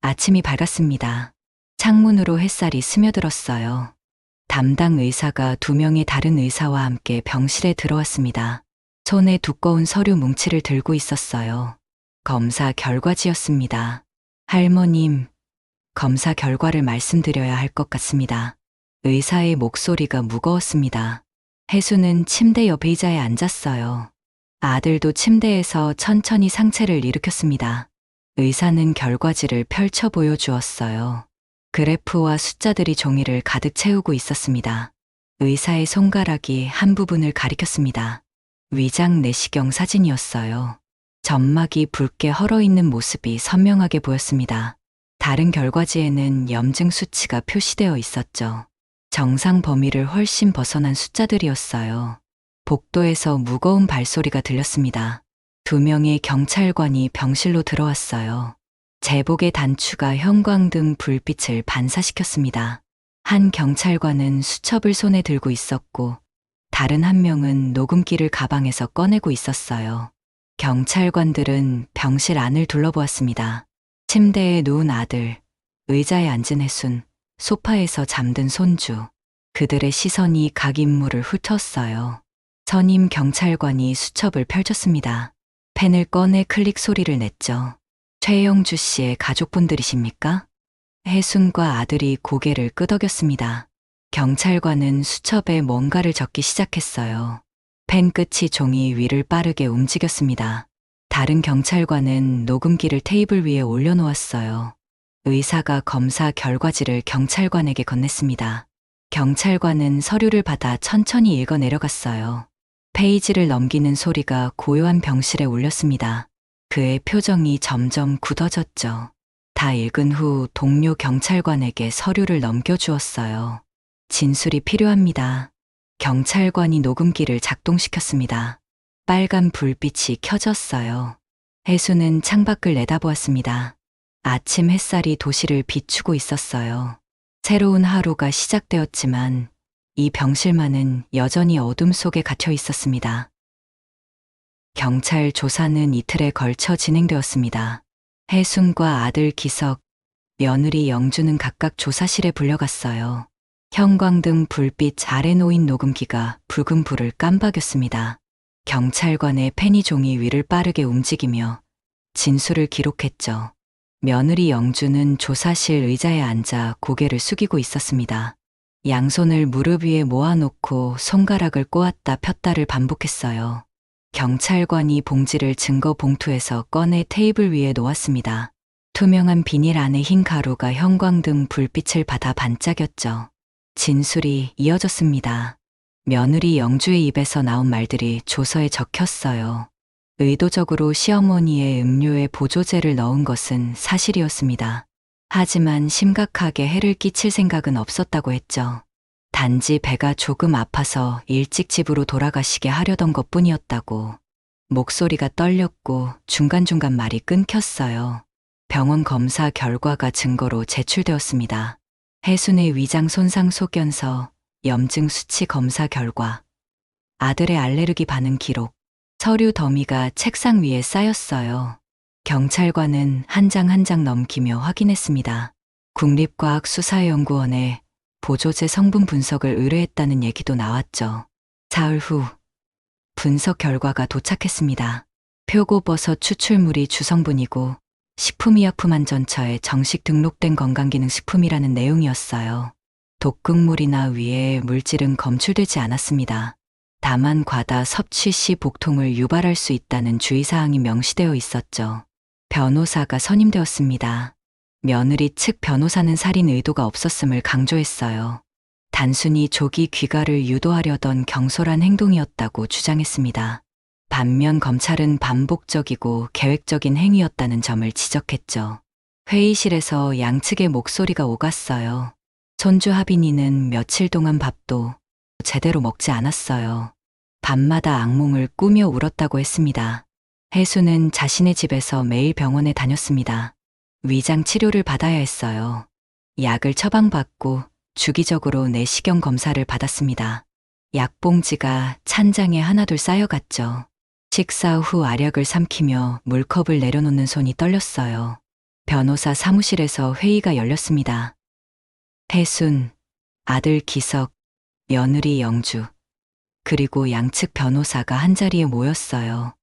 아침이 밝았습니다. 창문으로 햇살이 스며들었어요. 담당 의사가 2명의 다른 의사와 함께 병실에 들어왔습니다. 손에 두꺼운 서류 뭉치를 들고 있었어요. 검사 결과지였습니다. 할머님, 검사 결과를 말씀드려야 할 것 같습니다. 의사의 목소리가 무거웠습니다. 혜수는 침대 옆 의자에 앉았어요. 아들도 침대에서 천천히 상체를 일으켰습니다. 의사는 결과지를 펼쳐 보여주었어요. 그래프와 숫자들이 종이를 가득 채우고 있었습니다. 의사의 손가락이 한 부분을 가리켰습니다. 위장 내시경 사진이었어요. 점막이 붉게 헐어있는 모습이 선명하게 보였습니다. 다른 결과지에는 염증 수치가 표시되어 있었죠. 정상 범위를 훨씬 벗어난 숫자들이었어요. 복도에서 무거운 발소리가 들렸습니다. 2명의 경찰관이 병실로 들어왔어요. 제복의 단추가 형광등 불빛을 반사시켰습니다. 한 경찰관은 수첩을 손에 들고 있었고 다른 한 명은 녹음기를 가방에서 꺼내고 있었어요. 경찰관들은 병실 안을 둘러보았습니다. 침대에 누운 아들, 의자에 앉은 혜순, 소파에서 잠든 손주. 그들의 시선이 각 인물을 훑었어요. 선임 경찰관이 수첩을 펼쳤습니다. 펜을 꺼내 클릭 소리를 냈죠. 최영주 씨의 가족분들이십니까? 혜순과 아들이 고개를 끄덕였습니다. 경찰관은 수첩에 뭔가를 적기 시작했어요. 펜 끝이 종이 위를 빠르게 움직였습니다. 다른 경찰관은 녹음기를 테이블 위에 올려놓았어요. 의사가 검사 결과지를 경찰관에게 건넸습니다. 경찰관은 서류를 받아 천천히 읽어 내려갔어요. 페이지를 넘기는 소리가 고요한 병실에 울렸습니다. 그의 표정이 점점 굳어졌죠. 다 읽은 후 동료 경찰관에게 서류를 넘겨주었어요. 진술이 필요합니다. 경찰관이 녹음기를 작동시켰습니다. 빨간 불빛이 켜졌어요. 혜수는 창밖을 내다보았습니다. 아침 햇살이 도시를 비추고 있었어요. 새로운 하루가 시작되었지만 이 병실만은 여전히 어둠 속에 갇혀 있었습니다. 경찰 조사는 이틀에 걸쳐 진행되었습니다. 혜순과 아들 기석, 며느리 영주는 각각 조사실에 불려갔어요. 형광등 불빛 아래 놓인 녹음기가 붉은 불을 깜박였습니다. 경찰관의 펜이 종이 위를 빠르게 움직이며 진술을 기록했죠. 며느리 영주는 조사실 의자에 앉아 고개를 숙이고 있었습니다. 양손을 무릎 위에 모아놓고 손가락을 꼬았다 폈다를 반복했어요. 경찰관이 봉지를 증거 봉투에서 꺼내 테이블 위에 놓았습니다. 투명한 비닐 안에 흰 가루가 형광등 불빛을 받아 반짝였죠. 진술이 이어졌습니다. 며느리 영주의 입에서 나온 말들이 조서에 적혔어요. 의도적으로 시어머니의 음료에 보조제를 넣은 것은 사실이었습니다. 하지만 심각하게 해를 끼칠 생각은 없었다고 했죠. 단지 배가 조금 아파서 일찍 집으로 돌아가시게 하려던 것뿐이었다고. 목소리가 떨렸고 중간중간 말이 끊겼어요. 병원 검사 결과가 증거로 제출되었습니다. 혜순의 위장 손상 소견서, 염증 수치 검사 결과, 아들의 알레르기 반응 기록, 서류 더미가 책상 위에 쌓였어요. 경찰관은 한 장 한 장 넘기며 확인했습니다. 국립과학수사연구원에 보조제 성분 분석을 의뢰했다는 얘기도 나왔죠. 사흘 후 분석 결과가 도착했습니다. 표고버섯 추출물이 주성분이고 식품의약품안전처에 정식 등록된 건강기능식품이라는 내용이었어요. 독극물이나 위해 물질은 검출되지 않았습니다. 다만 과다 섭취 시 복통을 유발할 수 있다는 주의사항이 명시되어 있었죠. 변호사가 선임되었습니다. 며느리 측 변호사는 살인 의도가 없었음을 강조했어요. 단순히 조기 귀가를 유도하려던 경솔한 행동이었다고 주장했습니다. 반면 검찰은 반복적이고 계획적인 행위였다는 점을 지적했죠. 회의실에서 양측의 목소리가 오갔어요. 손주 하빈이는 며칠 동안 밥도 제대로 먹지 않았어요. 밤마다 악몽을 꾸며 울었다고 했습니다. 혜수는 자신의 집에서 매일 병원에 다녔습니다. 위장 치료를 받아야 했어요. 약을 처방받고 주기적으로 내시경 검사를 받았습니다. 약봉지가 찬장에 하나둘 쌓여갔죠. 식사 후 아력을 삼키며 물컵을 내려놓는 손이 떨렸어요. 변호사 사무실에서 회의가 열렸습니다. 혜순, 아들 기석, 며느리 영주, 그리고 양측 변호사가 한자리에 모였어요.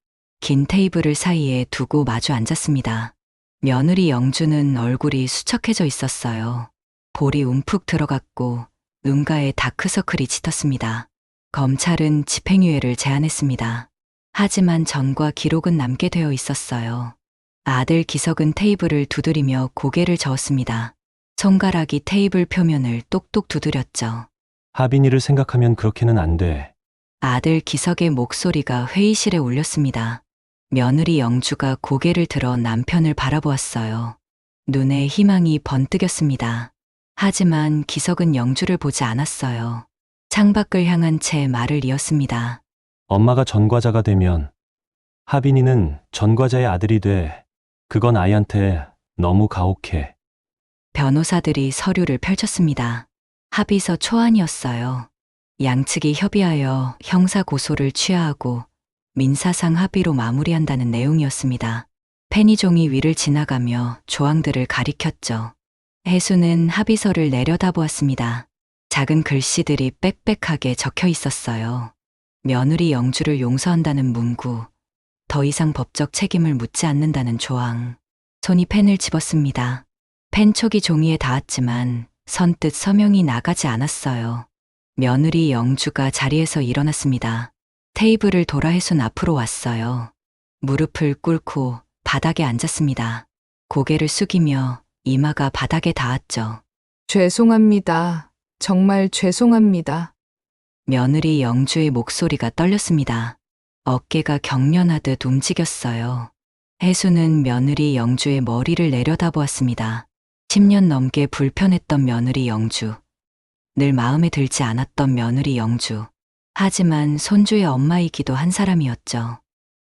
긴 테이블을 사이에 두고 마주 앉았습니다. 며느리 영주는 얼굴이 수척해져 있었어요. 볼이 움푹 들어갔고 눈가에 다크서클이 짙었습니다. 검찰은 집행유예를 제안했습니다. 하지만 전과 기록은 남게 되어 있었어요. 아들 기석은 테이블을 두드리며 고개를 저었습니다. 손가락이 테이블 표면을 똑똑 두드렸죠. 하빈이를 생각하면 그렇게는 안 돼. 아들 기석의 목소리가 회의실에 울렸습니다. 며느리 영주가 고개를 들어 남편을 바라보았어요. 눈에 희망이 번뜩였습니다. 하지만 기석은 영주를 보지 않았어요. 창밖을 향한 채 말을 이었습니다. 엄마가 전과자가 되면 하빈이는 전과자의 아들이 돼. 그건 아이한테 너무 가혹해. 변호사들이 서류를 펼쳤습니다. 합의서 초안이었어요. 양측이 협의하여 형사 고소를 취하하고 민사상 합의로 마무리한다는 내용이었습니다. 펜이 종이 위를 지나가며 조항들을 가리켰죠. 혜수는 합의서를 내려다보았습니다. 작은 글씨들이 빽빽하게 적혀 있었어요. 며느리 영주를 용서한다는 문구, 더 이상 법적 책임을 묻지 않는다는 조항. 손이 펜을 집었습니다. 펜촉이 종이에 닿았지만 선뜻 서명이 나가지 않았어요. 며느리 영주가 자리에서 일어났습니다. 테이블을 돌아 혜순 앞으로 왔어요. 무릎을 꿇고 바닥에 앉았습니다. 고개를 숙이며 이마가 바닥에 닿았죠. 죄송합니다. 정말 죄송합니다. 며느리 영주의 목소리가 떨렸습니다. 어깨가 경련하듯 움직였어요. 혜수는 며느리 영주의 머리를 내려다보았습니다. 10년 넘게 불편했던 며느리 영주. 늘 마음에 들지 않았던 며느리 영주. 하지만 손주의 엄마이기도 한 사람이었죠.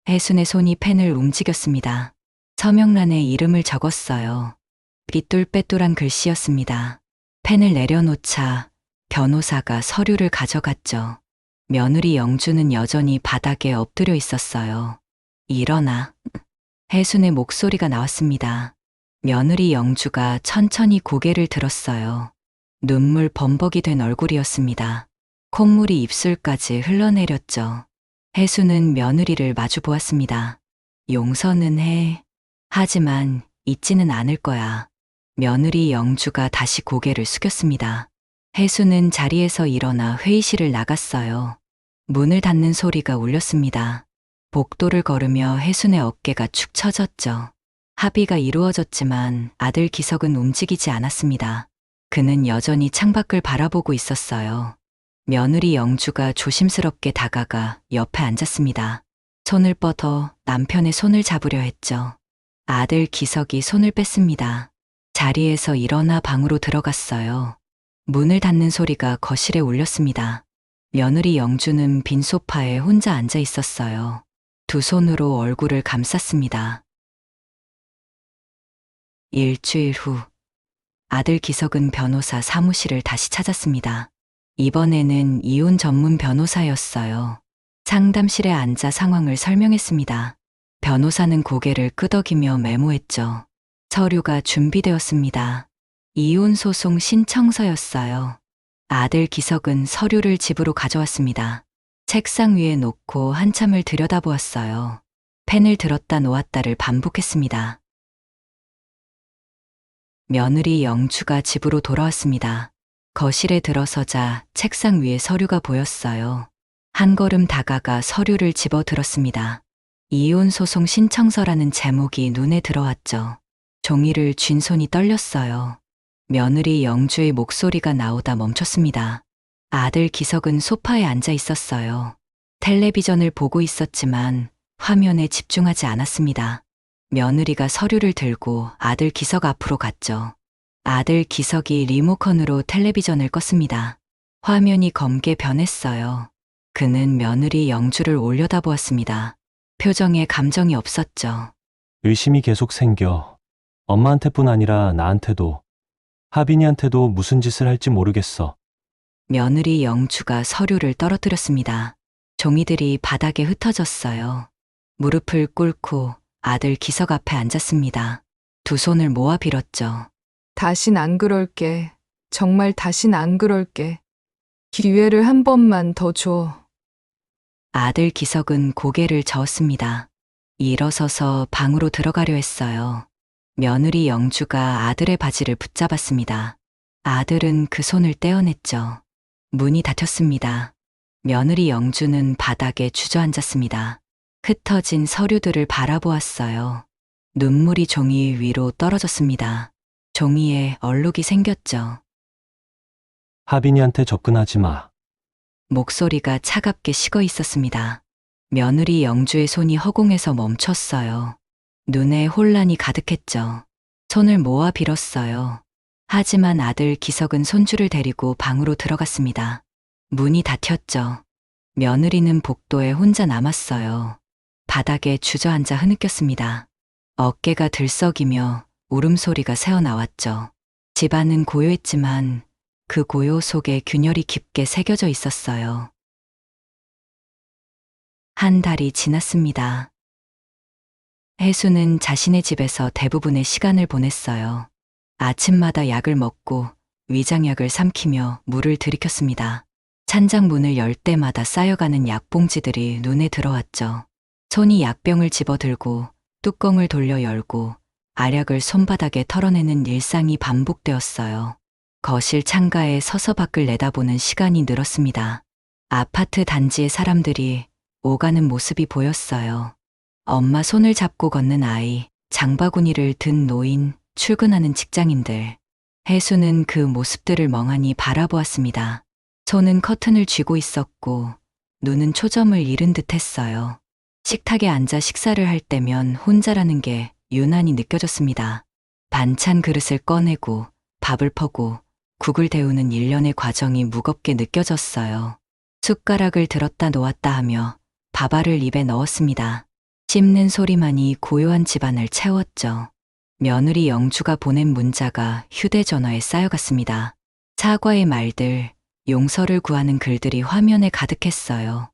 혜순의 손이 펜을 움직였습니다. 서명란에 이름을 적었어요. 삐뚤빼뚤한 글씨였습니다. 펜을 내려놓자 변호사가 서류를 가져갔죠. 며느리 영주는 여전히 바닥에 엎드려 있었어요. 일어나. 혜순의 목소리가 나왔습니다. 며느리 영주가 천천히 고개를 들었어요. 눈물 범벅이 된 얼굴이었습니다. 콧물이 입술까지 흘러내렸죠. 혜수는 며느리를 마주 보았습니다. 용서는 해. 하지만 잊지는 않을 거야. 며느리 영주가 다시 고개를 숙였습니다. 혜수는 자리에서 일어나 회의실을 나갔어요. 문을 닫는 소리가 울렸습니다. 복도를 걸으며 혜순의 어깨가 축 처졌죠. 합의가 이루어졌지만 아들 기석은 움직이지 않았습니다. 그는 여전히 창밖을 바라보고 있었어요. 며느리 영주가 조심스럽게 다가가 옆에 앉았습니다. 손을 뻗어 남편의 손을 잡으려 했죠. 아들 기석이 손을 뺐습니다. 자리에서 일어나 방으로 들어갔어요. 문을 닫는 소리가 거실에 울렸습니다. 며느리 영주는 빈 소파에 혼자 앉아 있었어요. 두 손으로 얼굴을 감쌌습니다. 일주일 후, 아들 기석은 변호사 사무실을 다시 찾았습니다. 이번에는 이혼 전문 변호사였어요. 상담실에 앉아 상황을 설명했습니다. 변호사는 고개를 끄덕이며 메모했죠. 서류가 준비되었습니다. 이혼 소송 신청서였어요. 아들 기석은 서류를 집으로 가져왔습니다. 책상 위에 놓고 한참을 들여다보았어요. 펜을 들었다 놓았다를 반복했습니다. 며느리 영주가 집으로 돌아왔습니다. 거실에 들어서자 책상 위에 서류가 보였어요. 한 걸음 다가가 서류를 집어 들었습니다. 이혼 소송 신청서라는 제목이 눈에 들어왔죠. 종이를 쥔 손이 떨렸어요. 며느리 영주의 목소리가 나오다 멈췄습니다. 아들 기석은 소파에 앉아 있었어요. 텔레비전을 보고 있었지만 화면에 집중하지 않았습니다. 며느리가 서류를 들고 아들 기석 앞으로 갔죠. 아들 기석이 리모컨으로 텔레비전을 껐습니다. 화면이 검게 변했어요. 그는 며느리 영주를 올려다보았습니다. 표정에 감정이 없었죠. 의심이 계속 생겨. 엄마한테뿐 아니라 나한테도, 하빈이한테도 무슨 짓을 할지 모르겠어. 며느리 영주가 서류를 떨어뜨렸습니다. 종이들이 바닥에 흩어졌어요. 무릎을 꿇고 아들 기석 앞에 앉았습니다. 두 손을 모아 빌었죠. 다신 안 그럴게. 정말 다신 안 그럴게. 기회를 한 번만 더 줘. 아들 기석은 고개를 저었습니다. 일어서서 방으로 들어가려 했어요. 며느리 영주가 아들의 바지를 붙잡았습니다. 아들은 그 손을 떼어냈죠. 문이 닫혔습니다. 며느리 영주는 바닥에 주저앉았습니다. 흩어진 서류들을 바라보았어요. 눈물이 종이 위로 떨어졌습니다. 종이에 얼룩이 생겼죠. 하빈이한테 접근하지 마. 목소리가 차갑게 식어 있었습니다. 며느리 영주의 손이 허공에서 멈췄어요. 눈에 혼란이 가득했죠. 손을 모아 빌었어요. 하지만 아들 기석은 손주를 데리고 방으로 들어갔습니다. 문이 닫혔죠. 며느리는 복도에 혼자 남았어요. 바닥에 주저앉아 흐느꼈습니다. 어깨가 들썩이며 울음소리가 새어나왔죠. 집안은 고요했지만 그 고요 속에 균열이 깊게 새겨져 있었어요. 한 달이 지났습니다. 혜수는 자신의 집에서 대부분의 시간을 보냈어요. 아침마다 약을 먹고 위장약을 삼키며 물을 들이켰습니다. 찬장 문을 열 때마다 쌓여가는 약봉지들이 눈에 들어왔죠. 손이 약병을 집어들고 뚜껑을 돌려 열고 알약을 손바닥에 털어내는 일상이 반복되었어요. 거실 창가에 서서 밖을 내다보는 시간이 늘었습니다. 아파트 단지의 사람들이 오가는 모습이 보였어요. 엄마 손을 잡고 걷는 아이, 장바구니를 든 노인, 출근하는 직장인들. 혜수는 그 모습들을 멍하니 바라보았습니다. 손은 커튼을 쥐고 있었고 눈은 초점을 잃은 듯 했어요. 식탁에 앉아 식사를 할 때면 혼자라는 게 유난히 느껴졌습니다. 반찬 그릇을 꺼내고 밥을 퍼고 국을 데우는 일련의 과정이 무겁게 느껴졌어요. 숟가락을 들었다 놓았다 하며 밥알을 입에 넣었습니다. 씹는 소리만이 고요한 집안을 채웠죠. 며느리 영주가 보낸 문자가 휴대전화에 쌓여갔습니다. 사과의 말들, 용서를 구하는 글들이 화면에 가득했어요.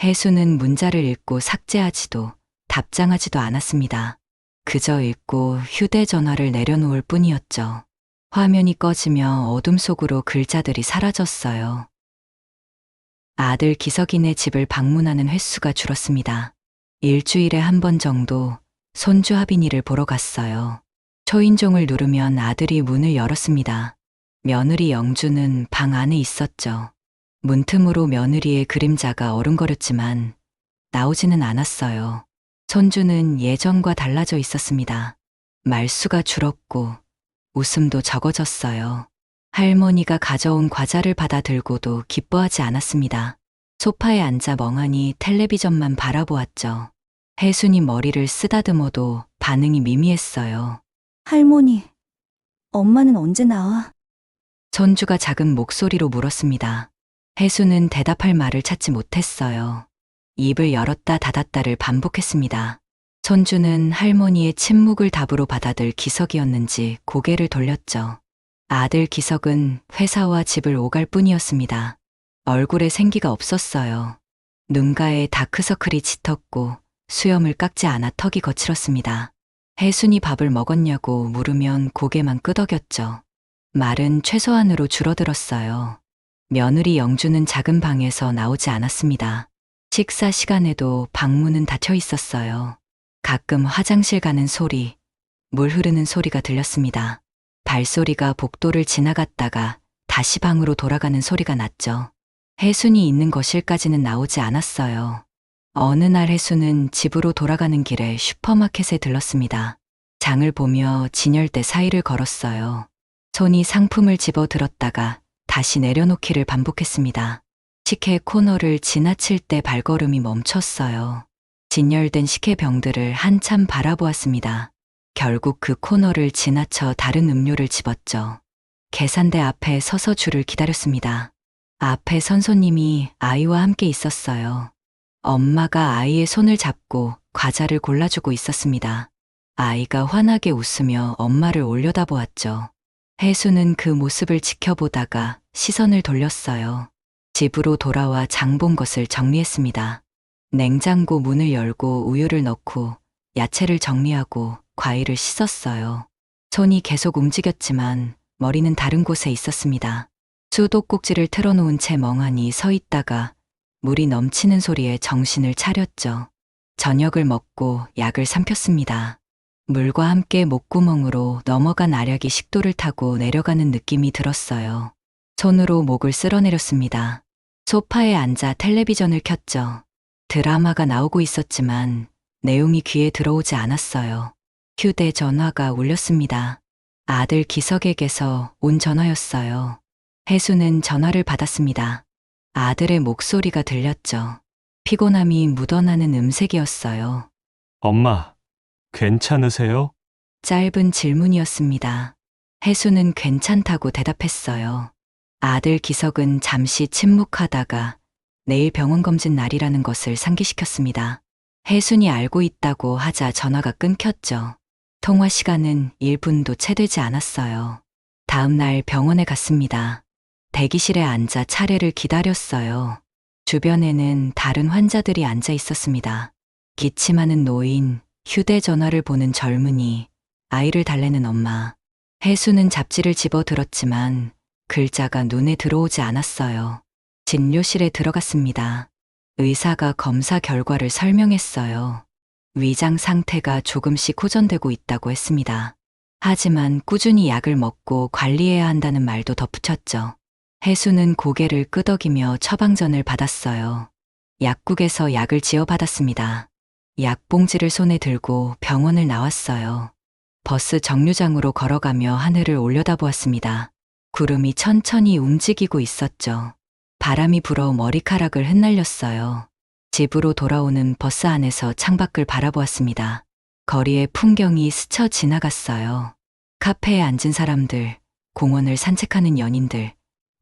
혜수는 문자를 읽고 삭제하지도 답장하지도 않았습니다. 그저 읽고 휴대전화를 내려놓을 뿐이었죠. 화면이 꺼지며 어둠 속으로 글자들이 사라졌어요. 아들 기석이네 집을 방문하는 횟수가 줄었습니다. 일주일에 한 번 정도 손주 하빈이를 보러 갔어요. 초인종을 누르면 아들이 문을 열었습니다. 며느리 영주는 방 안에 있었죠. 문틈으로 며느리의 그림자가 어른거렸지만 나오지는 않았어요. 손주는 예전과 달라져 있었습니다. 말수가 줄었고 웃음도 적어졌어요. 할머니가 가져온 과자를 받아 들고도 기뻐하지 않았습니다. 소파에 앉아 멍하니 텔레비전만 바라보았죠. 혜순이 머리를 쓰다듬어도 반응이 미미했어요. 할머니, 엄마는 언제 나와? 손주가 작은 목소리로 물었습니다. 혜수는 대답할 말을 찾지 못했어요. 입을 열었다 닫았다를 반복했습니다. 손주는 할머니의 침묵을 답으로 받아들 기석이었는지 고개를 돌렸죠. 아들 기석은 회사와 집을 오갈 뿐이었습니다. 얼굴에 생기가 없었어요. 눈가에 다크서클이 짙었고 수염을 깎지 않아 턱이 거칠었습니다. 혜순이 밥을 먹었냐고 물으면 고개만 끄덕였죠. 말은 최소한으로 줄어들었어요. 며느리 영주는 작은 방에서 나오지 않았습니다. 식사 시간에도 방문은 닫혀 있었어요. 가끔 화장실 가는 소리, 물 흐르는 소리가 들렸습니다. 발소리가 복도를 지나갔다가 다시 방으로 돌아가는 소리가 났죠. 혜순이 있는 거실까지는 나오지 않았어요. 어느 날 혜순은 집으로 돌아가는 길에 슈퍼마켓에 들렀습니다. 장을 보며 진열대 사이를 걸었어요. 손이 상품을 집어 들었다가 다시 내려놓기를 반복했습니다. 식혜 코너를 지나칠 때 발걸음이 멈췄어요. 진열된 식혜병들을 한참 바라보았습니다. 결국 그 코너를 지나쳐 다른 음료를 집었죠. 계산대 앞에 서서 줄을 기다렸습니다. 앞에 선 손님이 아이와 함께 있었어요. 엄마가 아이의 손을 잡고 과자를 골라주고 있었습니다. 아이가 환하게 웃으며 엄마를 올려다보았죠. 혜수는 그 모습을 지켜보다가 시선을 돌렸어요. 집으로 돌아와 장 본 것을 정리했습니다. 냉장고 문을 열고 우유를 넣고 야채를 정리하고 과일을 씻었어요. 손이 계속 움직였지만 머리는 다른 곳에 있었습니다. 수도꼭지를 틀어놓은 채 멍하니 서 있다가 물이 넘치는 소리에 정신을 차렸죠. 저녁을 먹고 약을 삼켰습니다. 물과 함께 목구멍으로 넘어간 알약이 식도를 타고 내려가는 느낌이 들었어요. 손으로 목을 쓸어내렸습니다. 소파에 앉아 텔레비전을 켰죠. 드라마가 나오고 있었지만 내용이 귀에 들어오지 않았어요. 휴대전화가 울렸습니다. 아들 기석에게서 온 전화였어요. 혜수는 전화를 받았습니다. 아들의 목소리가 들렸죠. 피곤함이 묻어나는 음색이었어요. 엄마, 괜찮으세요? 짧은 질문이었습니다. 혜수는 괜찮다고 대답했어요. 아들 기석은 잠시 침묵하다가 내일 병원 검진 날이라는 것을 상기시켰습니다. 혜순이 알고 있다고 하자 전화가 끊겼죠. 통화 시간은 1분도 채 되지 않았어요. 다음 날 병원에 갔습니다. 대기실에 앉아 차례를 기다렸어요. 주변에는 다른 환자들이 앉아 있었습니다. 기침하는 노인, 휴대전화를 보는 젊은이, 아이를 달래는 엄마. 혜수는 잡지를 집어들었지만 글자가 눈에 들어오지 않았어요. 진료실에 들어갔습니다. 의사가 검사 결과를 설명했어요. 위장 상태가 조금씩 호전되고 있다고 했습니다. 하지만 꾸준히 약을 먹고 관리해야 한다는 말도 덧붙였죠. 혜수는 고개를 끄덕이며 처방전을 받았어요. 약국에서 약을 지어받았습니다. 약봉지를 손에 들고 병원을 나왔어요. 버스 정류장으로 걸어가며 하늘을 올려다보았습니다. 구름이 천천히 움직이고 있었죠. 바람이 불어 머리카락을 흩날렸어요. 집으로 돌아오는 버스 안에서 창밖을 바라보았습니다. 거리의 풍경이 스쳐 지나갔어요. 카페에 앉은 사람들, 공원을 산책하는 연인들,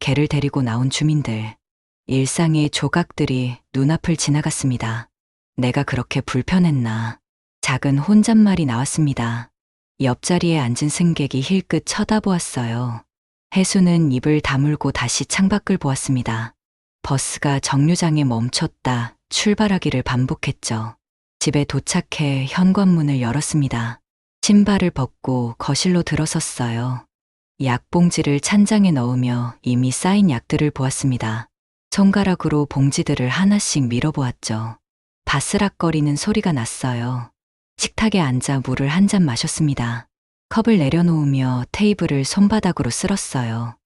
개를 데리고 나온 주민들. 일상의 조각들이 눈앞을 지나갔습니다. 내가 그렇게 불편했나. 작은 혼잣말이 나왔습니다. 옆자리에 앉은 승객이 힐끗 쳐다보았어요. 혜수는 입을 다물고 다시 창밖을 보았습니다. 버스가 정류장에 멈췄다 출발하기를 반복했죠. 집에 도착해 현관문을 열었습니다. 신발을 벗고 거실로 들어섰어요. 약봉지를 찬장에 넣으며 이미 쌓인 약들을 보았습니다. 손가락으로 봉지들을 하나씩 밀어보았죠. 바스락거리는 소리가 났어요. 식탁에 앉아 물을 한 잔 마셨습니다. 컵을 내려놓으며 테이블을 손바닥으로 쓸었어요.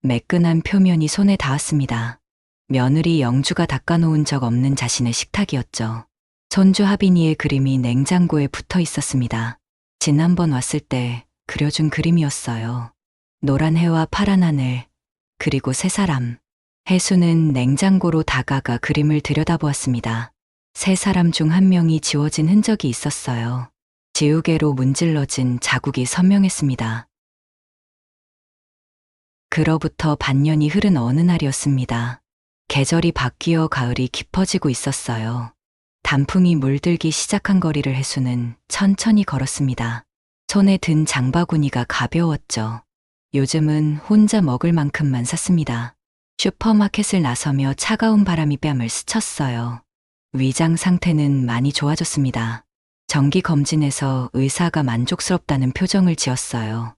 매끈한 표면이 손에 닿았습니다. 며느리 영주가 닦아놓은 적 없는 자신의 식탁이었죠. 손주 하빈이의 그림이 냉장고에 붙어 있었습니다. 지난번 왔을 때 그려준 그림이었어요. 노란 해와 파란 하늘, 그리고 세 사람. 혜수는 냉장고로 다가가 그림을 들여다보았습니다. 세 사람 중 한 명이 지워진 흔적이 있었어요. 지우개로 문질러진 자국이 선명했습니다. 그로부터 반년이 흐른 어느 날이었습니다. 계절이 바뀌어 가을이 깊어지고 있었어요. 단풍이 물들기 시작한 거리를 혜수는 천천히 걸었습니다. 손에 든 장바구니가 가벼웠죠. 요즘은 혼자 먹을 만큼만 샀습니다. 슈퍼마켓을 나서며 차가운 바람이 뺨을 스쳤어요. 위장 상태는 많이 좋아졌습니다. 정기 검진에서 의사가 만족스럽다는 표정을 지었어요.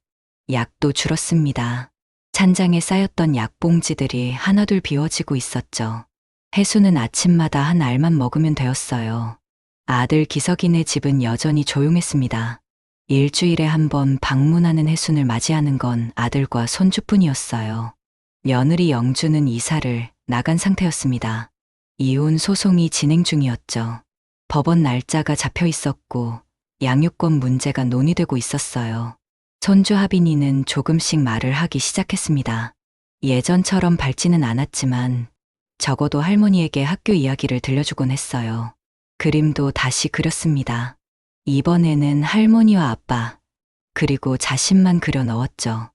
약도 줄었습니다. 찬장에 쌓였던 약봉지들이 하나둘 비워지고 있었죠. 혜수는 아침마다 한 알만 먹으면 되었어요. 아들 기석이네 집은 여전히 조용했습니다. 일주일에 한 번 방문하는 혜순을 맞이하는 건 아들과 손주뿐이었어요. 며느리 영주는 이사를 나간 상태였습니다. 이혼 소송이 진행 중이었죠. 법원 날짜가 잡혀 있었고 양육권 문제가 논의되고 있었어요. 손주 하빈이는 조금씩 말을 하기 시작했습니다. 예전처럼 밝지는 않았지만 적어도 할머니에게 학교 이야기를 들려주곤 했어요. 그림도 다시 그렸습니다. 이번에는 할머니와 아빠, 그리고 자신만 그려 넣었죠.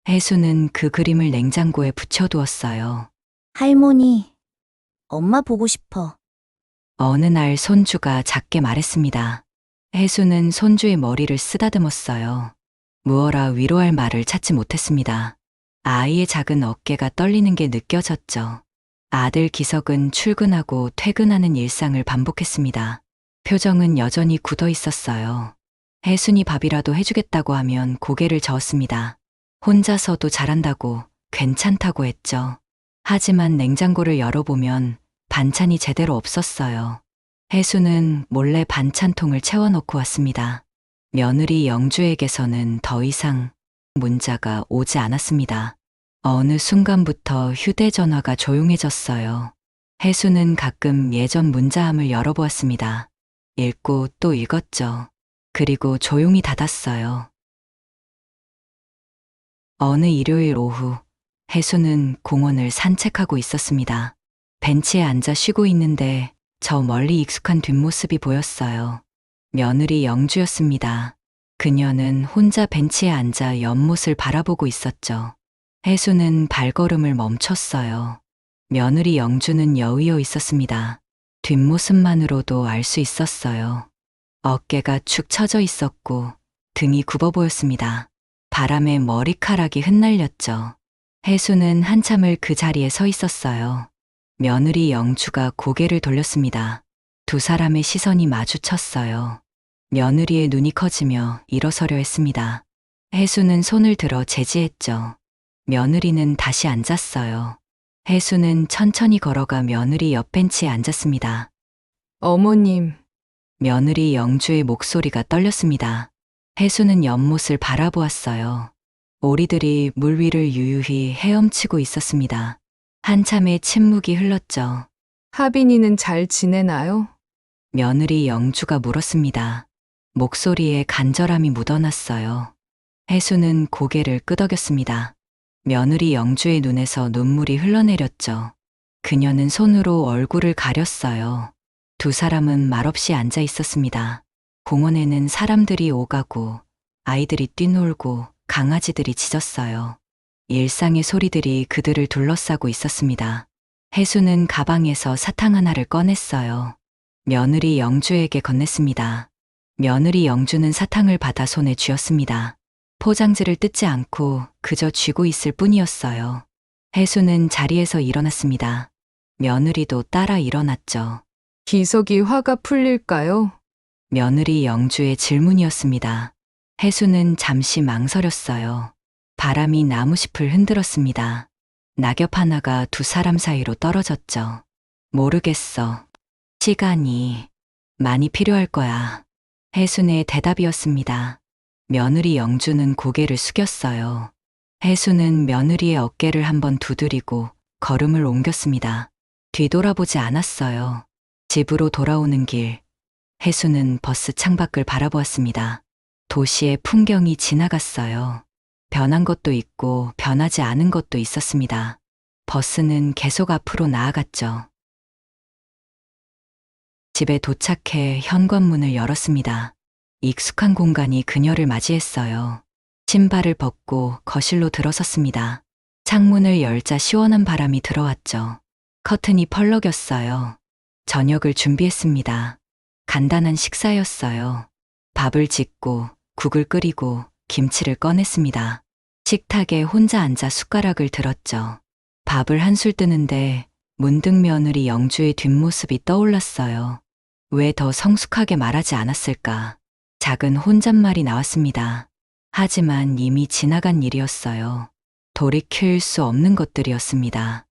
혜수는 그 그림을 냉장고에 붙여두었어요. 할머니, 엄마 보고 싶어. 어느 날 손주가 작게 말했습니다. 혜수는 손주의 머리를 쓰다듬었어요. 무어라 위로할 말을 찾지 못했습니다. 아이의 작은 어깨가 떨리는 게 느껴졌죠. 아들 기석은 출근하고 퇴근하는 일상을 반복했습니다. 표정은 여전히 굳어 있었어요. 혜순이 밥이라도 해주겠다고 하면 고개를 저었습니다. 혼자서도 잘한다고, 괜찮다고 했죠. 하지만 냉장고를 열어보면 반찬이 제대로 없었어요. 혜수는 몰래 반찬통을 채워넣고 왔습니다. 며느리 영주에게서는 더 이상 문자가 오지 않았습니다. 어느 순간부터 휴대전화가 조용해졌어요. 혜수는 가끔 예전 문자함을 열어보았습니다. 읽고 또 읽었죠. 그리고 조용히 닫았어요. 어느 일요일 오후, 혜수는 공원을 산책하고 있었습니다. 벤치에 앉아 쉬고 있는데 저 멀리 익숙한 뒷모습이 보였어요. 며느리 영주였습니다. 그녀는 혼자 벤치에 앉아 연못을 바라보고 있었죠. 혜수는 발걸음을 멈췄어요. 며느리 영주는 여의어 있었습니다. 뒷모습만으로도 알 수 있었어요. 어깨가 축 처져 있었고 등이 굽어 보였습니다. 바람에 머리카락이 흩날렸죠. 해수는 한참을 그 자리에 서 있었어요. 며느리 영주가 고개를 돌렸습니다. 두 사람의 시선이 마주쳤어요. 며느리의 눈이 커지며 일어서려 했습니다. 해수는 손을 들어 제지했죠. 며느리는 다시 앉았어요. 해수는 천천히 걸어가 며느리 옆 벤치에 앉았습니다. 어머님, 며느리 영주의 목소리가 떨렸습니다. 해수는 연못을 바라보았어요. 오리들이 물 위를 유유히 헤엄치고 있었습니다. 한참의 침묵이 흘렀죠. 하빈이는 잘 지내나요? 며느리 영주가 물었습니다. 목소리에 간절함이 묻어났어요. 해수는 고개를 끄덕였습니다. 며느리 영주의 눈에서 눈물이 흘러내렸죠. 그녀는 손으로 얼굴을 가렸어요. 두 사람은 말없이 앉아 있었습니다. 공원에는 사람들이 오가고 아이들이 뛰놀고 강아지들이 짖었어요. 일상의 소리들이 그들을 둘러싸고 있었습니다. 해수는 가방에서 사탕 하나를 꺼냈어요. 며느리 영주에게 건넸습니다. 며느리 영주는 사탕을 받아 손에 쥐었습니다. 포장지를 뜯지 않고 그저 쥐고 있을 뿐이었어요. 해수는 자리에서 일어났습니다. 며느리도 따라 일어났죠. 기석이 화가 풀릴까요? 며느리 영주의 질문이었습니다. 해수는 잠시 망설였어요. 바람이 나무잎을 흔들었습니다. 낙엽 하나가 두 사람 사이로 떨어졌죠. 모르겠어. 시간이 많이 필요할 거야. 해순의 대답이었습니다. 며느리 영주는 고개를 숙였어요. 해수는 며느리의 어깨를 한번 두드리고 걸음을 옮겼습니다. 뒤돌아보지 않았어요. 집으로 돌아오는 길, 해수는 버스 창밖을 바라보았습니다. 도시의 풍경이 지나갔어요. 변한 것도 있고 변하지 않은 것도 있었습니다. 버스는 계속 앞으로 나아갔죠. 집에 도착해 현관문을 열었습니다. 익숙한 공간이 그녀를 맞이했어요. 신발을 벗고 거실로 들어섰습니다. 창문을 열자 시원한 바람이 들어왔죠. 커튼이 펄럭였어요. 저녁을 준비했습니다. 간단한 식사였어요. 밥을 짓고 국을 끓이고 김치를 꺼냈습니다. 식탁에 혼자 앉아 숟가락을 들었죠. 밥을 한술 뜨는데 문득 며느리 영주의 뒷모습이 떠올랐어요. 왜 더 성숙하게 말하지 않았을까? 작은 혼잣말이 나왔습니다. 하지만 이미 지나간 일이었어요. 돌이킬 수 없는 것들이었습니다.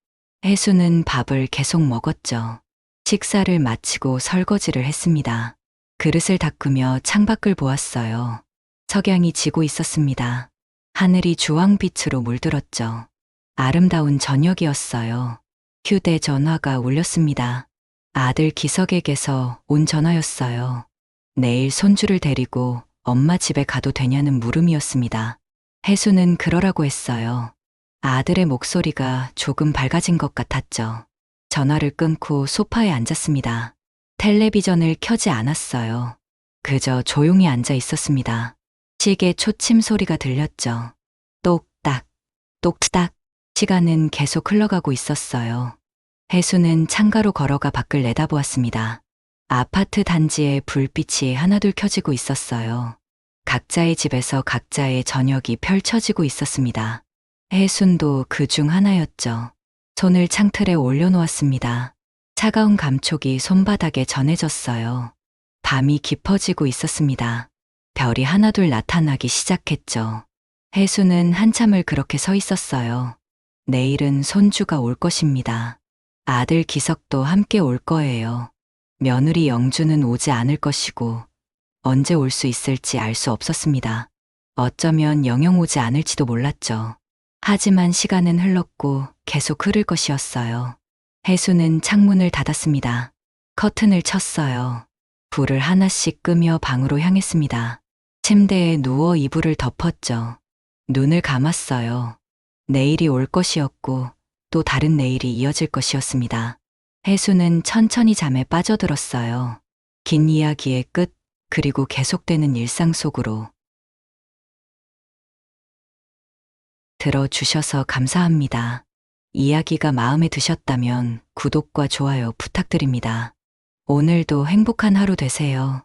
해수는 밥을 계속 먹었죠. 식사를 마치고 설거지를 했습니다. 그릇을 닦으며 창밖을 보았어요. 석양이 지고 있었습니다. 하늘이 주황빛으로 물들었죠. 아름다운 저녁이었어요. 휴대전화가 울렸습니다. 아들 기석에게서 온 전화였어요. 내일 손주를 데리고 엄마 집에 가도 되냐는 물음이었습니다. 해수는 그러라고 했어요. 아들의 목소리가 조금 밝아진 것 같았죠. 전화를 끊고 소파에 앉았습니다. 텔레비전을 켜지 않았어요. 그저 조용히 앉아 있었습니다. 시계 초침 소리가 들렸죠. 똑딱, 똑딱. 시간은 계속 흘러가고 있었어요. 해수는 창가로 걸어가 밖을 내다보았습니다. 아파트 단지에 불빛이 하나둘 켜지고 있었어요. 각자의 집에서 각자의 저녁이 펼쳐지고 있었습니다. 해순도 그 중 하나였죠. 손을 창틀에 올려놓았습니다. 차가운 감촉이 손바닥에 전해졌어요. 밤이 깊어지고 있었습니다. 별이 하나둘 나타나기 시작했죠. 해수는 한참을 그렇게 서 있었어요. 내일은 손주가 올 것입니다. 아들 기석도 함께 올 거예요. 며느리 영주는 오지 않을 것이고 언제 올 수 있을지 알 수 없었습니다. 어쩌면 영영 오지 않을지도 몰랐죠. 하지만 시간은 흘렀고 계속 흐를 것이었어요. 해수는 창문을 닫았습니다. 커튼을 쳤어요. 불을 하나씩 끄며 방으로 향했습니다. 침대에 누워 이불을 덮었죠. 눈을 감았어요. 내일이 올 것이었고 또 다른 내일이 이어질 것이었습니다. 해수는 천천히 잠에 빠져들었어요. 긴 이야기의 끝, 그리고 계속되는 일상 속으로. 들어주셔서 감사합니다. 이야기가 마음에 드셨다면 구독과 좋아요 부탁드립니다. 오늘도 행복한 하루 되세요.